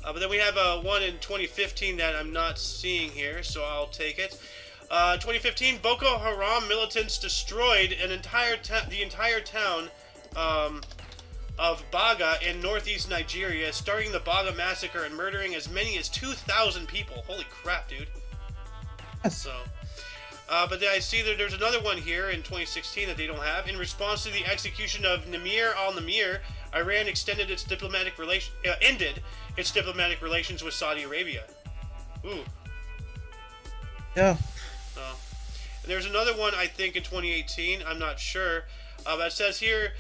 But then we have one in 2015 that I'm not seeing here, so I'll take it. 2015, Boko Haram militants destroyed the entire town of Baga in northeast Nigeria, starting the Baga massacre and murdering as many as 2,000 people. Holy crap, dude. Yes. So, but then I see that there's another one here in 2016 that they don't have. In response to the execution of Namir al-Namir, Iran ended its diplomatic relations with Saudi Arabia. Ooh. Yeah. And there's another one, I think, in 2018. I'm not sure. But it says here,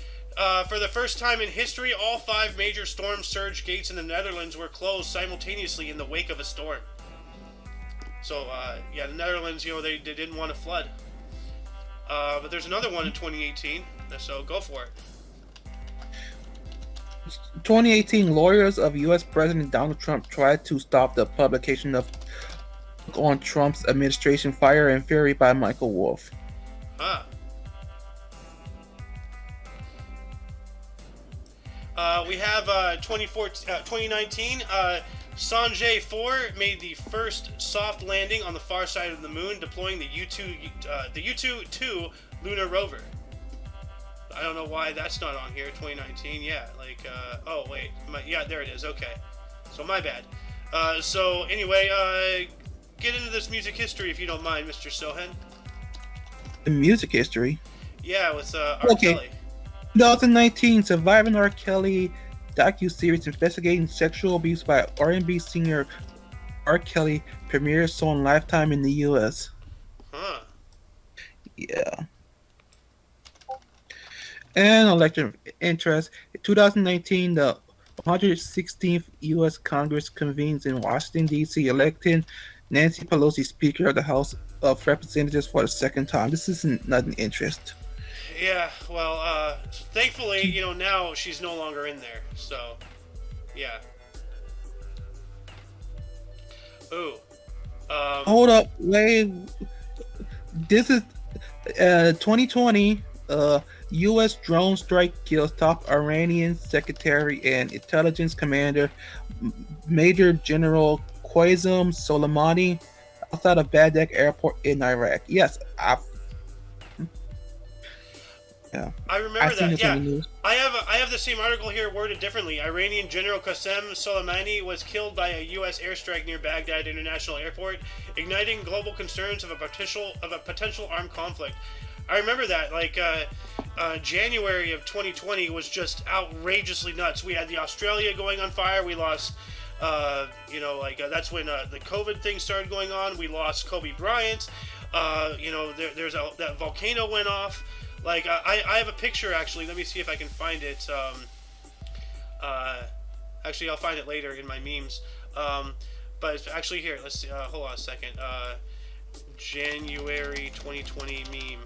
For the first time in history, all 5 major storm surge gates in the Netherlands were closed simultaneously in the wake of a storm. So, yeah, the Netherlands, they didn't want to flood. But there's another one in 2018, so go for it. 2018, lawyers of U.S. President Donald Trump tried to stop the publication of on Trump's administration, Fire and Fury by Michael Wolff. Huh. We have 2019. Sanjay 4 made the first soft landing on the far side of the moon, deploying the U-2 lunar rover. I don't know why that's not on here. 2019, yeah. Oh wait, yeah, there it is. Okay, so my bad. So anyway, get into this music history if you don't mind, Mr. Sohan. The music history. Yeah, with R. Kelly. 2019, Surviving R. Kelly docu-series investigating sexual abuse by R&B singer R. Kelly premieres on Lifetime in the U.S. Huh. Yeah. And election interest. In 2019, the 116th U.S. Congress convenes in Washington, D.C., electing Nancy Pelosi Speaker of the House of Representatives for the second time. This isn't nothing interest. Yeah, well, thankfully, now she's no longer in there, so, yeah. Ooh. Hold up, wait. This is 2020. U.S. drone strike kills top Iranian secretary and intelligence commander, Major General Qasem Soleimani, outside of Baghdad airport in Iraq. Yes, I remember that. Yeah, news. I have the same article here worded differently. Iranian General Qasem Soleimani was killed by a U.S. airstrike near Baghdad International Airport, igniting global concerns of a potential armed conflict. I remember that. January of 2020 was just outrageously nuts. We had the Australia going on fire. We lost. That's when the COVID thing started going on. We lost Kobe Bryant. That volcano went off. I have a picture, actually. Let me see if I can find it. Actually, I'll find it later in my memes. But actually, here, let's see. Hold on a second. January 2020 meme.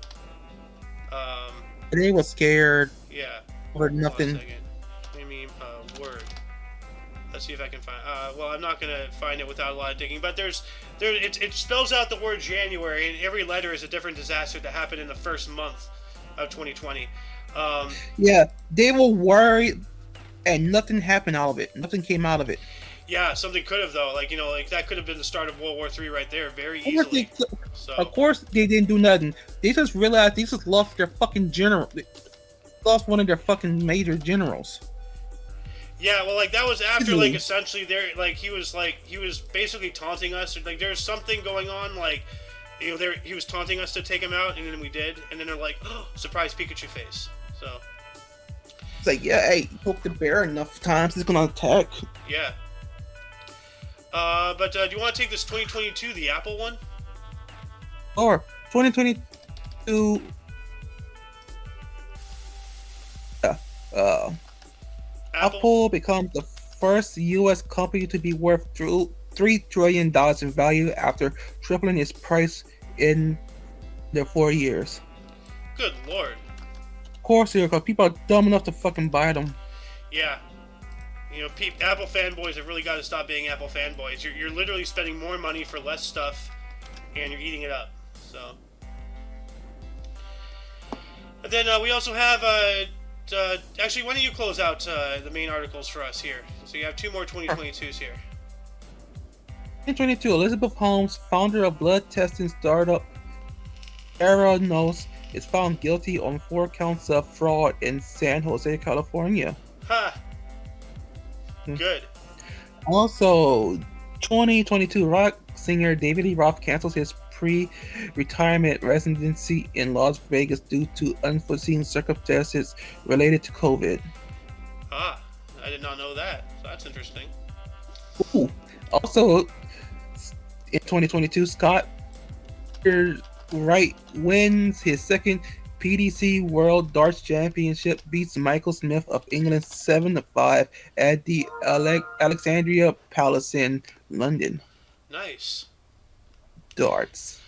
They were scared. Yeah. Or nothing. Hold on a second. Meme, word. Let's see if I can find. Well, I'm not gonna find it without a lot of digging. But it spells out the word January, and every letter is a different disaster that happened in the first month of 2020. Yeah, they were worried, and nothing happened out of it. Nothing came out of it. Yeah, something could have though. That could have been the start of World War III right there, very easily. Of course, they didn't do nothing. They just realized they just lost their fucking general. They lost one of their fucking major generals. Yeah, well, that was after essentially he was basically taunting us. There's something going on. He was taunting us to take him out, and then we did, and then they're like, oh, surprise Pikachu face. So it's hey, poke the bear enough times, it's gonna attack. Yeah. But do you want to take this 2022, the Apple one? Or 2022. Apple becomes the first U.S. company to be worth $3 trillion in value after tripling its price in their 4 years. Good lord. Of course, because people are dumb enough to fucking buy them. Yeah. Apple fanboys have really got to stop being Apple fanboys. You're literally spending more money for less stuff, and you're eating it up. So. And then we also have actually, why don't you close out the main articles for us here? So you have 2 more 2022s here. 2022, Elizabeth Holmes, founder of blood testing startup Theranos, is found guilty on 4 counts of fraud in San Jose, California. Ha! Good. Also, 2022, rock singer David Lee Roth cancels his pre-retirement residency in Las Vegas due to unforeseen circumstances related to COVID. Ah, I did not know that. So that's interesting. Ooh. Also, in 2022, Scott Wright wins his second PDC World Darts Championship beats Michael Smith of England 7-5 at the Alexandria Palace in London. Nice. Darts.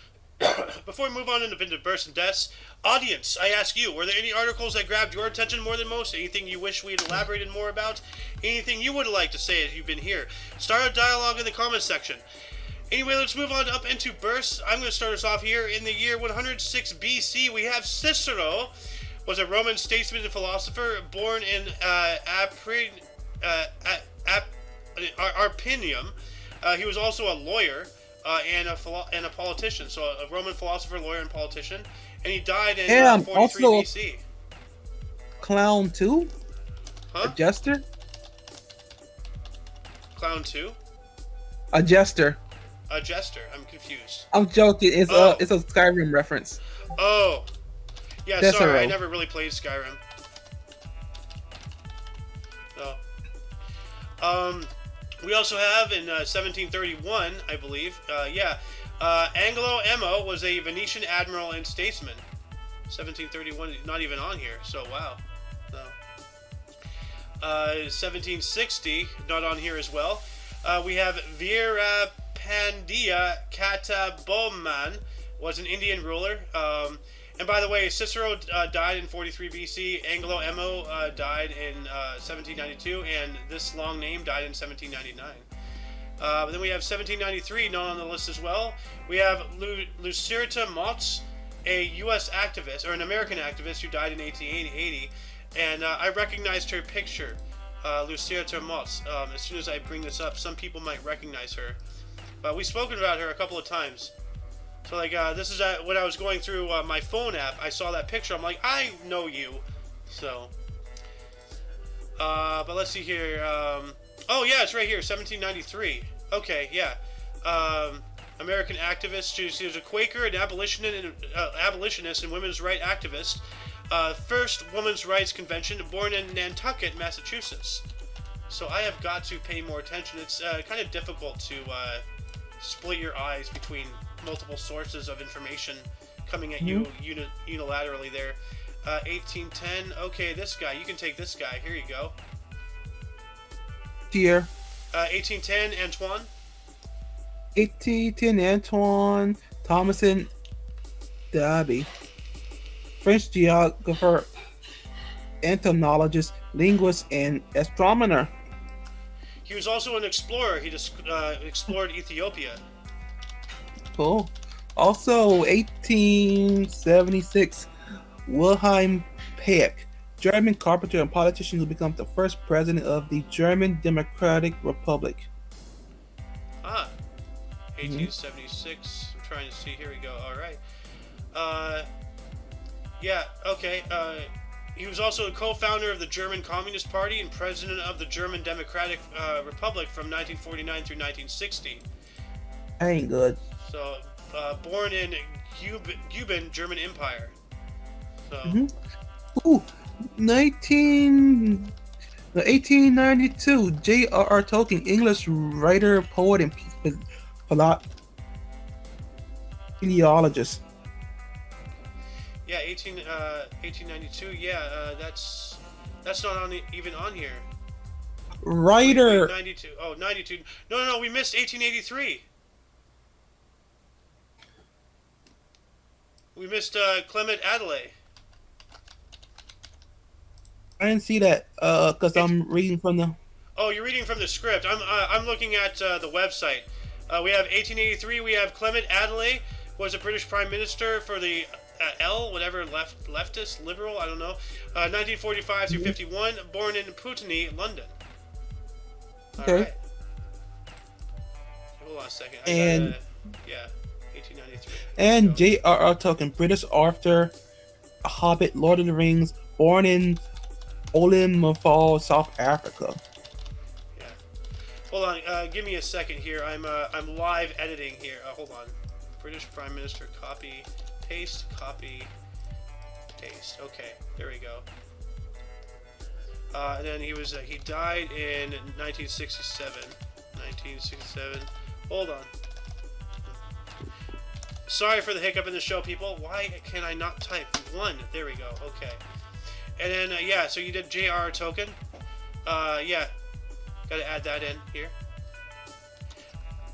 Before we move on into births and deaths, audience, I ask you, were there any articles that grabbed your attention more than most? Anything you wish we had elaborated more about? Anything you would like to say as you've been here? Start a dialogue in the comments section. Anyway, let's move on up into births. I'm going to start us off here. In the year 106 BC, we have Cicero, was a Roman statesman and philosopher born in Arpinium. He was also a lawyer and a politician. So a Roman philosopher, lawyer, and politician. And he died in 43 also BC. Clown too? Huh? A jester? Clown 2? A jester. A jester. I'm confused. I'm joking. It's Oh. a Skyrim reference. Oh. Yeah, Cicero. sorry. I never really played Skyrim. No. We also have in 1731, I believe, Angelo Emo was a Venetian admiral and statesman. 1731, not even on here, so wow. No. 1760, not on here as well. We have Veerapandiya Kattabomman, was an Indian ruler. And by the way, Cicero died in 43 BC. Angelo Emo died in 1792, and this long name died in 1799. But then we have 1793, not on the list as well. We have Lucretia Mott, a U.S. activist, or an American activist who died in 1880. And I recognized her picture, Lucretia Mott. As soon as I bring this up, some people might recognize her. But we've spoken about her a couple of times. So, like, this is when I was going through my phone app, I saw that picture. I'm like, I know you. So, but let's see here. Oh, yeah, it's right here, 1793. Okay, yeah. American activist. She was a Quaker, an abolitionist and women's rights activist. First women's rights convention, born in Nantucket, Massachusetts. So I have got to pay more attention. It's kind of difficult to split your eyes between multiple sources of information coming at you unilaterally there. 1810. Okay, this guy. You can take this guy. Here you go. Here. 1810, Antoine. 1810 Antoine Thomason Darby. French geographer, entomologist, linguist, and astronomer. He was also an explorer. He just explored Ethiopia. Cool. Also, 1876, Wilhelm Pieck, German carpenter and politician who becomes the first president of the German Democratic Republic. 1876. I'm trying to see. Here we go. All right. Yeah. Okay. He was also a co-founder of the German Communist Party and president of the German Democratic Republic from 1949 through 1960. Ain't good. So, born in Guben, German Empire. So. Ooh, 1892, J.R.R. Tolkien, English writer, poet, and philologist. Yeah, 1892. Yeah, that's not even on here. Writer. 92. Oh, 92. No. We missed 1883. We missed Clement Adelaide. I didn't see that because I'm reading from the. Oh, you're reading from the script. I'm looking at the website. We have 1883. We have Clement Adelaide was a British Prime Minister for the leftist, liberal. I don't know. 1945 through 51. Born in Putney, London. Okay. All right. Hold on a second. 1893. And J.R.R. Tolkien, British author, Hobbit, Lord of the Rings, born in Olimafal, South Africa. Yeah. Hold on. Give me a second here. I'm live editing here. Hold on. British Prime Minister. Copy, paste. Copy, paste. Okay. There we go. And then he died in 1967. 1967. Hold on. Sorry for the hiccup in the show, people. Why can I not type? 1. There we go. Okay. And then, yeah, so you did J.R.R. Tolkien. Yeah. Gotta add that in here.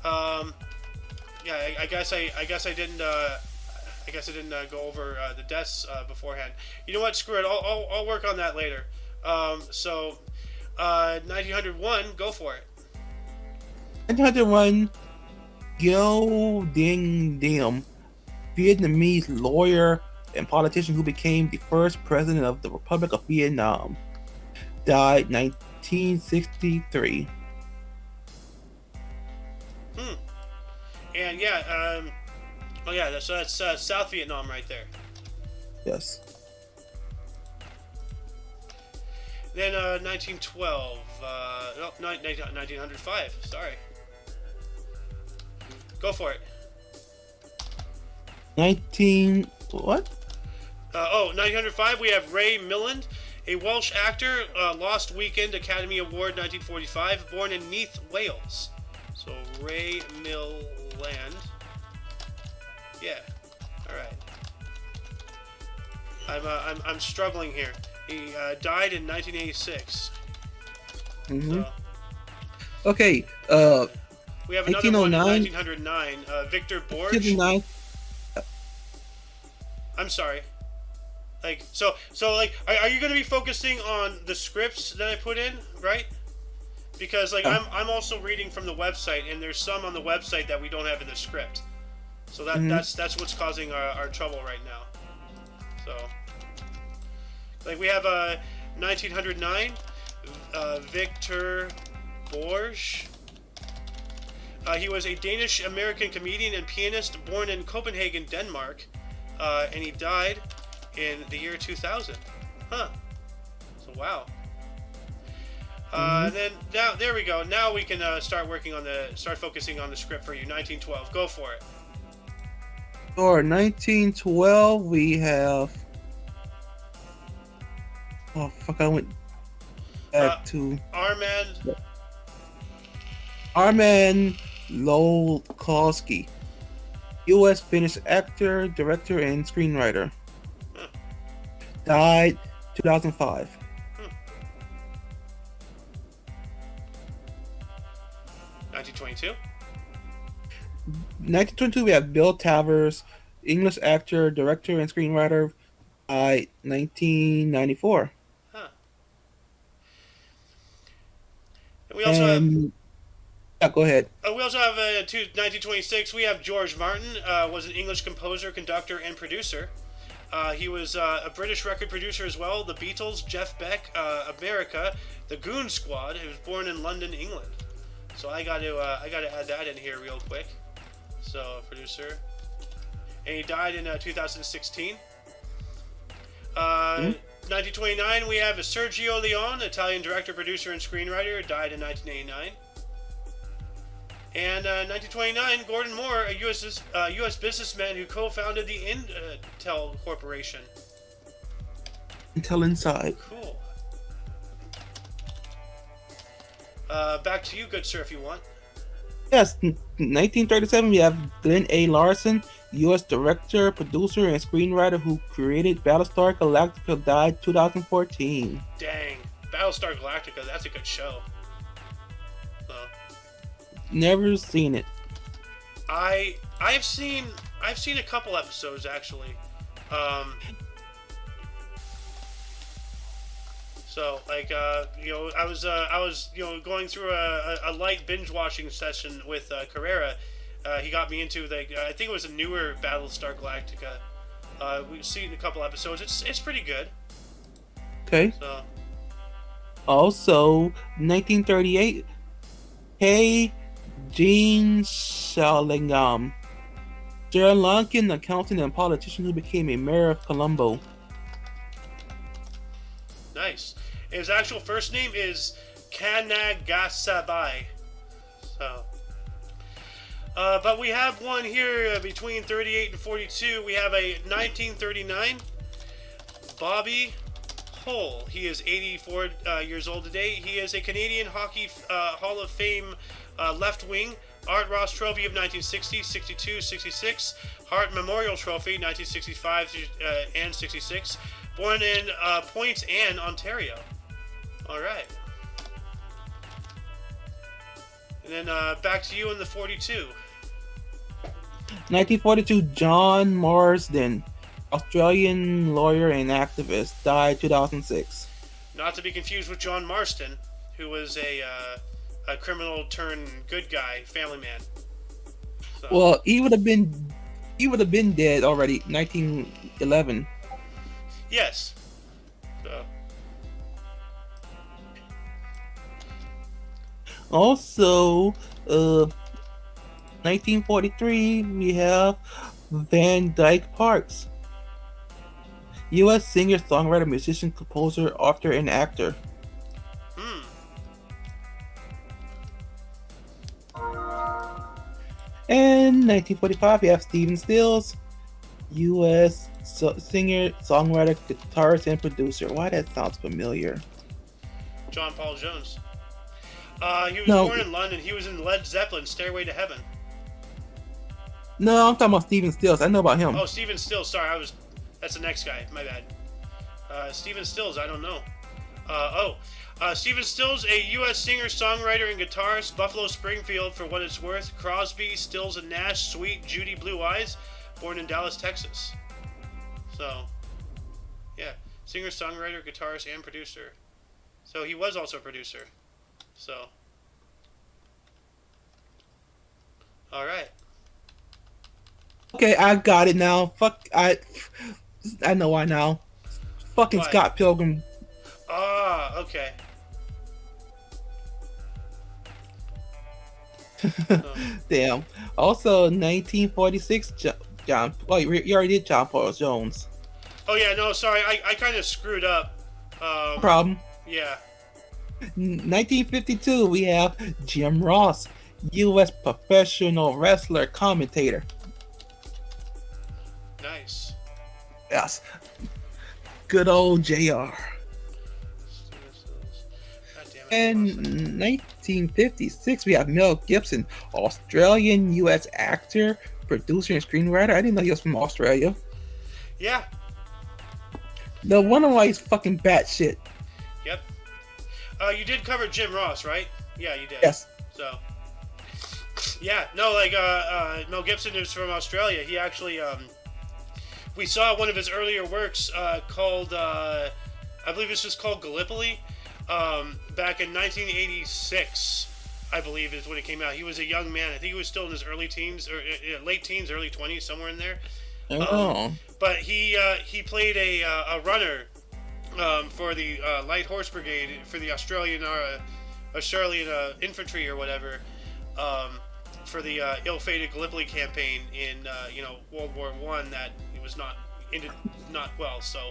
Yeah, I guess I didn't go over the deaths beforehand. You know what? Screw it. I'll work on that later. So 1901, go for it. 1901, Gil Ding Diem, Vietnamese lawyer and politician who became the first president of the Republic of Vietnam, died 1963. And yeah, oh yeah, so that's South Vietnam right there. Yes. Then 1912, no, 1905. Sorry. Go for it. 1905, we have Ray Milland, a Welsh actor, Lost Weekend Academy Award 1945, born in Neath, Wales. So Ray Milland. Yeah. All right. I'm struggling here. He died in 1986. Mm-hmm. So, Okay. we have another one in 1909. 1909. Victor Borge. 1909. I'm sorry. Like so like are you going to be focusing on the scripts that I put in, right? Because like I'm also reading from the website, and there's some on the website that we don't have in the script. So that's what's causing our trouble right now. So like we have 1909 Victor Borge. He was a Danish-American comedian and pianist born in Copenhagen, Denmark, and he died in the year 2000. Huh. So wow. Then now there we go. Now we can start focusing on the script for you. 1912. Go for it. For 1912, we have. Oh fuck! I went back to Armand Lolkowski, U.S. Finnish actor, director, and screenwriter. Died 2005. 1922. 1922, we have Bill Tavers, English actor, director, and screenwriter. 1994. Huh. And we also have. Yeah, go ahead. We also have 1926. We have George Martin. Was an English composer, conductor, and producer. He was a British record producer as well. The Beatles, Jeff Beck, America, the Goon Squad. He was born in London, England. So I got to add that in here real quick. So producer, and he died in 2016. 1929, we have Sergio Leone, Italian director, producer, and screenwriter. Died in 1989. And 1929, Gordon Moore, a U.S. businessman who co-founded the Intel Corporation. Intel Inside. Cool. Back to you, good sir, if you want. Yes, 1937, we have Glenn A. Larson, U.S. director, producer, and screenwriter who created Battlestar Galactica, died 2014. Dang. Battlestar Galactica, that's a good show. Never seen it. I've seen a couple episodes actually. So like I was going through a light binge watching session with Carrera. He got me into I think it was a newer Battlestar Galactica. We've seen a couple episodes. It's pretty good. Okay. So. Also, 1938, Hey Jean Shalingam, Sri Lankan accountant and politician who became a mayor of Colombo. Nice. His actual first name is Kanagasabai. So, but we have one here between 38 and 42. We have a 1939 Bobby Hull. He is 84 years old today. He is a Canadian Hockey Hall of Fame left wing Art Ross Trophy of 1960, 62, 66. Hart Memorial Trophy, 1965 and 66. Born in Point Anne, Ontario. All right. And then back to you in the 42. 1942, John Marsden, Australian lawyer and activist, died 2006. Not to be confused with John Marston, who was a criminal turned good guy, family man. So. Well, he would have been dead already, 1911. Yes. So. Also, 1943, we have Van Dyke Parks, U.S. singer, songwriter, musician, composer, author, and actor. And 1945, we have Stephen Stills, U.S. singer, songwriter, guitarist, and producer. Why that sounds familiar? John Paul Jones. He was born in London. He was in Led Zeppelin, Stairway to Heaven. No, I'm talking about Stephen Stills. I know about him. Oh, Stephen Stills. Sorry, that's the next guy. My bad. Stephen Stills, I don't know. Stephen Stills, a U.S. singer, songwriter, and guitarist. Buffalo Springfield, for what it's worth. Crosby, Stills, and Nash, Sweet, Judy, Blue Eyes. Born in Dallas, Texas. So, yeah. Singer, songwriter, guitarist, and producer. So he was also a producer. So. Alright. Okay, I got it now. I know why now. Fucking Why? Scott Pilgrim. Ah, okay. Damn. Also, 1946, John. Oh, you already did John Paul Jones. Oh yeah, no, sorry, I kind of screwed up. No problem. Yeah. 1952, we have Jim Ross, U.S. professional wrestler, commentator. Nice. Yes. Good old JR. God damn it, And 1956, we have Mel Gibson, Australian U.S. actor, producer, and screenwriter. I didn't know he was from Australia. Yeah. No wonder why he's fucking batshit. Yep. You did cover Jim Ross, right? Yeah, you did. Yes. So. Yeah, no, like Mel Gibson is from Australia. He actually, we saw one of his earlier works called, I believe it's just called Gallipoli, back in 1986. I believe is when it came out. He was a young man. I think he was still in his early teens or late teens, early 20s, somewhere in there. Oh. But he played a runner for the Light Horse Brigade for the Australian infantry or whatever, for the ill-fated Gallipoli campaign in World War I that it was ended not well. So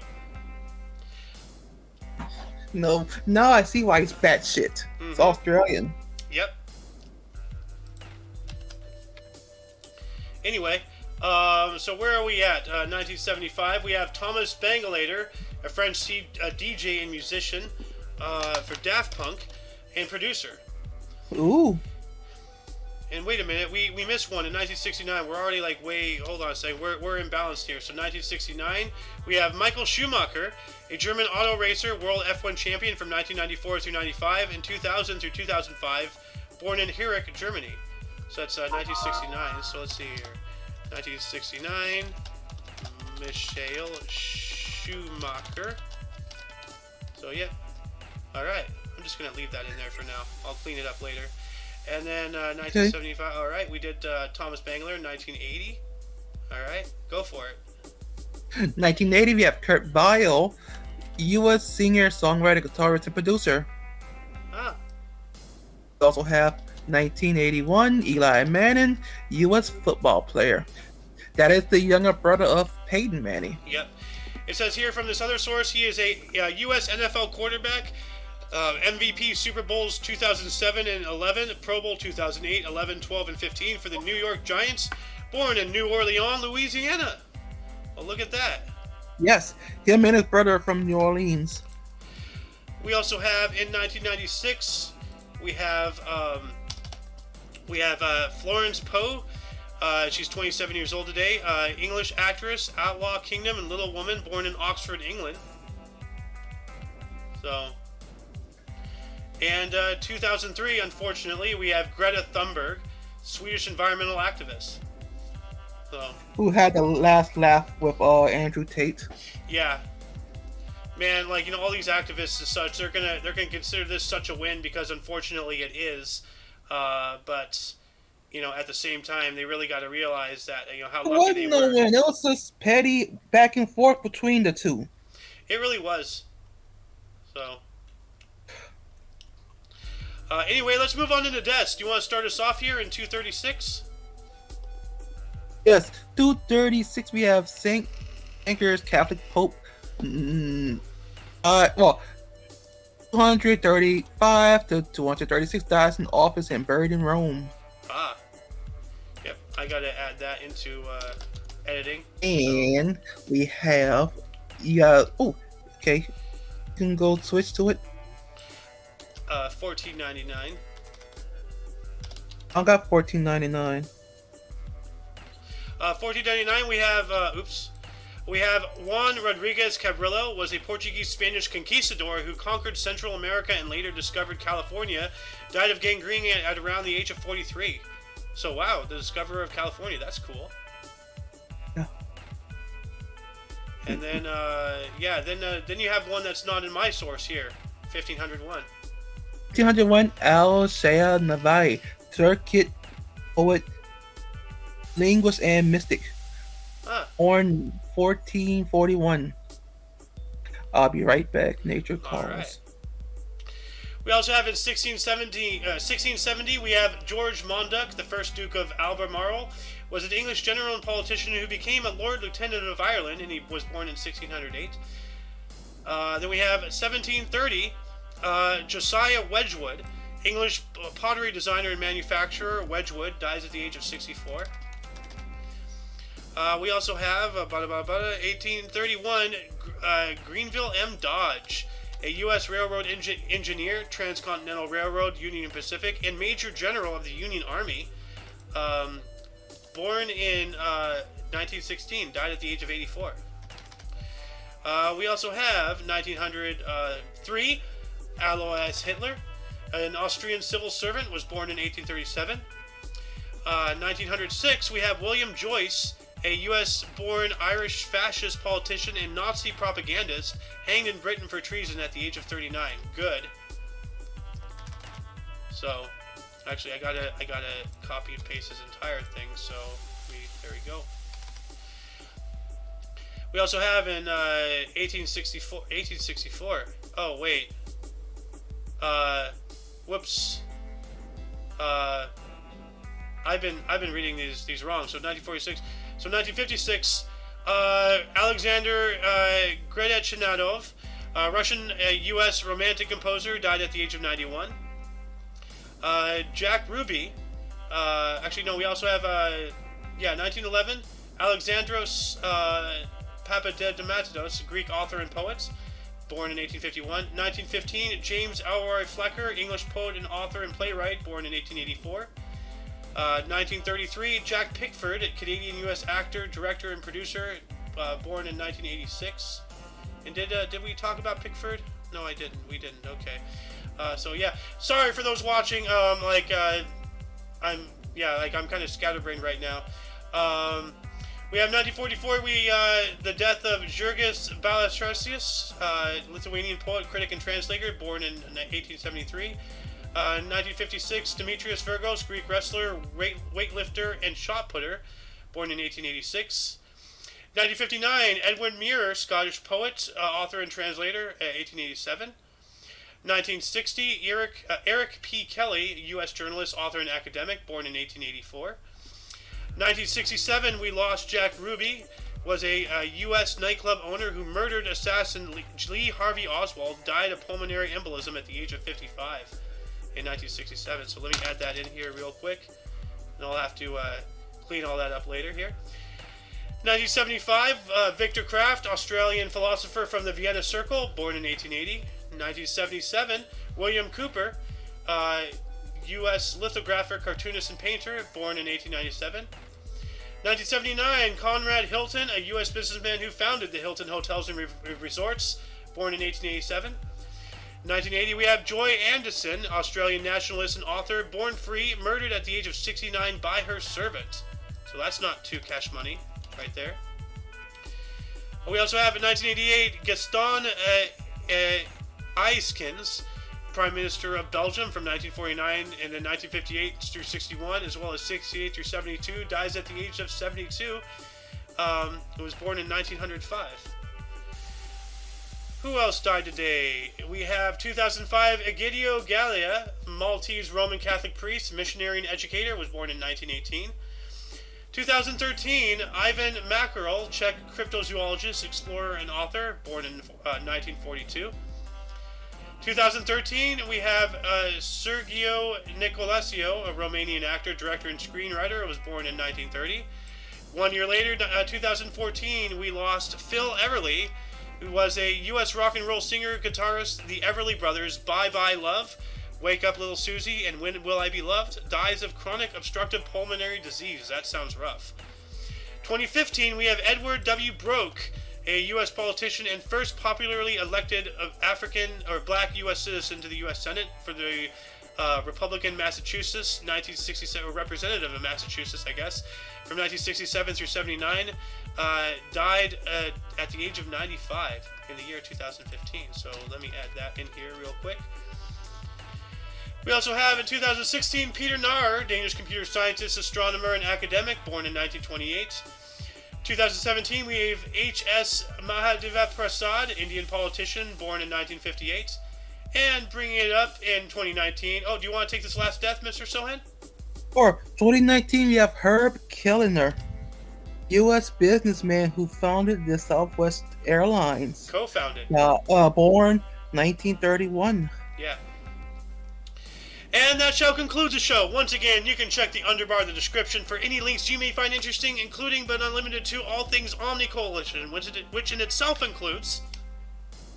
No, now I see why he's batshit. Mm-hmm. It's Australian. Yep. Anyway, so where are we at? 1975. We have Thomas Banglater, a French DJ and musician for Daft Punk, and producer. Ooh. And wait a minute, we missed one in 1969. We're already like hold on a second. We're imbalanced here. So 1969, we have Michael Schumacher, a German auto racer, world F1 champion from 1994 through 95 and 2000 through 2005, born in Hirek, Germany. So that's 1969. So let's see here. 1969, Michael Schumacher. So yeah. Alright. I'm just going to leave that in there for now. I'll clean it up later. And then 1975. Okay. Alright, we did Thomas Bangler in 1980. Alright, go for it. 1980, we have Kurt Vile, U.S. singer, songwriter, guitarist, and producer. Ah. We also have 1981, Eli Manning, U.S. football player. That is the younger brother of Peyton Manning. Yep. It says here from this other source, he is a U.S. NFL quarterback, MVP Super Bowls 2007 and 11, Pro Bowl 2008, 11, 12, and 15 for the New York Giants, born in New Orleans, Louisiana. Well, look at that. Yes, him and his brother are from New Orleans. We also have, in 1996, we have We have Florence Poe. She's 27 years old today. English actress, Outlaw Kingdom and Little Woman, born in Oxford, England. So, and 2003, unfortunately, we have Greta Thunberg, Swedish environmental activist. So, who had the last laugh with Andrew Tate. yeah, man, like, you know, all these activists and such, they're gonna consider this such a win because unfortunately it is. But you know, at the same time, they really got to realize that, you know, how lucky they were. Win. It was just petty back and forth between the two. It really was. So, anyway, let's move on to the deaths. Do you want to start us off here in 236? Yes, 236. We have Saint Anchor's Catholic Pope. 235 to 236 dies in office and buried in Rome. Ah, yep. I gotta add that into editing. And we have okay. You can go switch to it. 1499. I got 1499. 1499. We have We have Juan Rodriguez Cabrillo, was a Portuguese-Spanish conquistador who conquered Central America and later discovered California. Died of gangrene at around the age of 43. So wow, the discoverer of California. That's cool. Yeah. And then then you have one that's not in my source here, 1501. 1501 Al Shaya Navai, Turkic poet, linguist, and mystic. Born 1441. I'll be right back. Nature calls. All right. We also have in 1670 we have George Monduc, the first Duke of Albemarle, was an English general and politician who became a Lord Lieutenant of Ireland, and he was born in 1608. Then we have 1730 Josiah Wedgwood, English pottery designer and manufacturer. Wedgwood dies at the age of 64. We also have 1831 Greenville M. Dodge, a U.S. railroad engineer, Transcontinental Railroad, Union Pacific, and Major General of the Union Army. Born in 1916, died at the age of 84. We also have 1903 Alois Hitler, an Austrian civil servant, was born in 1837. 1906 we have William Joyce, a U.S.-born Irish fascist politician and Nazi propagandist, hanged in Britain for treason at the age of 39. Good. So, actually, I gotta copy and paste his entire thing. So, there we go. We also have in 1864. Oh wait. Whoops. I've been reading these wrong. So 1946. So 1956, Alexander Gredechinadov, Russian U.S. romantic composer, died at the age of 91. Jack Ruby, we also have 1911, Alexandros Papadimatidos, Greek author and poet, born in 1851. 1915, James Elroy Flecker, English poet and author and playwright, born in 1884. 1933, Jack Pickford, a Canadian-U.S. actor, director, and producer, born in 1986. And did we talk about Pickford? No, I didn't. We didn't. Okay. Sorry for those watching. I'm kind of scatterbrained right now. We have 1944. The death of Jurgis Balastrasius, Lithuanian poet, critic, and translator, born in 1873. 1956, Demetrius Virgos, Greek wrestler, weightlifter, and shot putter, born in 1886. 1959, Edwin Muir, Scottish poet, author, and translator, 1887. 1960, Eric P. Kelly, U.S. journalist, author, and academic, born in 1884. 1967, we lost Jack Ruby, was a U.S. nightclub owner who murdered assassin Lee Harvey Oswald, died of pulmonary embolism at the age of 55. In 1967, so let me add that in here real quick, and I'll have to clean all that up later here. 1975, Viktor Kraft, Australian philosopher from the Vienna Circle, born in 1880. 1977, William Cooper, U.S. lithographer, cartoonist, and painter, born in 1897. 1979, Conrad Hilton, a U.S. businessman who founded the Hilton Hotels and Resorts, born in 1887. 1980, we have Joy Anderson, Australian nationalist and author, born free, murdered at the age of 69 by her servant. So that's not too cash money right there. We also have in 1988, Gaston Eyskens, Prime Minister of Belgium from 1949 and then 1958 through 61, as well as 68 through 72, dies at the age of 72. He was born in 1905. Who else died today? We have 2005, Egidio Gallia, Maltese Roman Catholic priest, missionary and educator, was born in 1918. 2013, Ivan Mackerel, Czech cryptozoologist, explorer, and author, born in 1942. 2013, we have Sergio Nicolasio, a Romanian actor, director, and screenwriter, was born in 1930. 1 year later, 2014, we lost Phil Everly, who was a U.S. rock and roll singer, guitarist, the Everly Brothers, Bye Bye Love, Wake Up Little Susie, and When Will I Be Loved, dies of chronic obstructive pulmonary disease. That sounds rough. 2015, we have Edward W. Broke, a U.S. politician and first popularly elected African or black U.S. citizen to the U.S. Senate for the Republican Massachusetts, 1967, or representative of Massachusetts, I guess, from 1967 through 79, died at the age of 95 in the year 2015. So let me add that in here real quick. We also have in 2016 Peter Nahr, Danish computer scientist, astronomer, and academic, born in 1928. 2017 we have H.S. Mahadeva Prasad, Indian politician, born in 1958. And bringing it up in 2019. Oh, do you want to take this last death, Mr. Sohan? For 2019, we have Herb Kelleher, U.S. businessman who founded the Southwest Airlines. Co-founded. Born 1931. Yeah. And that shall conclude the show. Once again, you can check the underbar of the description for any links you may find interesting, including but not limited to all things Omni Coalition, which in itself includes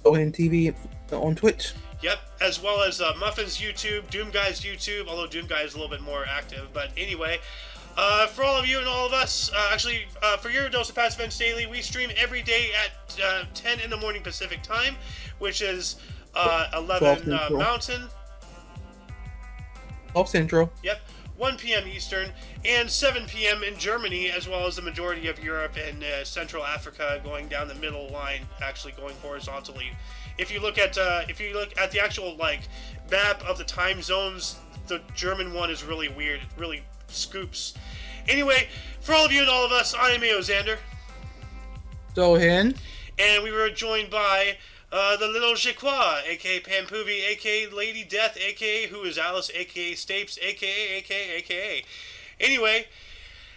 Tolkien TV on Twitch. Yep, as well as Muffin's YouTube, Doom Guy's YouTube, although Doom Guy is a little bit more active. But anyway, for all of you and all of us, for your Dose of Past Events Daily, we stream every day at 10 in the morning Pacific Time, which is 11 Mountain. 12 Central. Yep, 1 p.m. Eastern, and 7 p.m. in Germany, as well as the majority of Europe and Central Africa, going down the middle line, actually going horizontally. If you look at the actual map of the time zones, the German one is really weird. It really scoops. Anyway, for all of you and all of us, I am Xander. Sohan. And we were joined by the Little Jequois, a.k.a. Pampuvi, a.k.a. Lady Death, a.k.a. Who is Alice, a.k.a. Stapes, a.k.a. Anyway,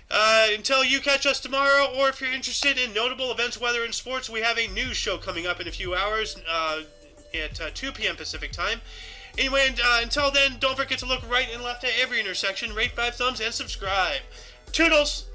until you catch us tomorrow, or if you're interested in notable events, weather, and sports, we have a news show coming up in a few hours at 2 p.m. Pacific Time. Anyway, until then, don't forget to look right and left at every intersection, rate 5 thumbs, and subscribe. Toodles!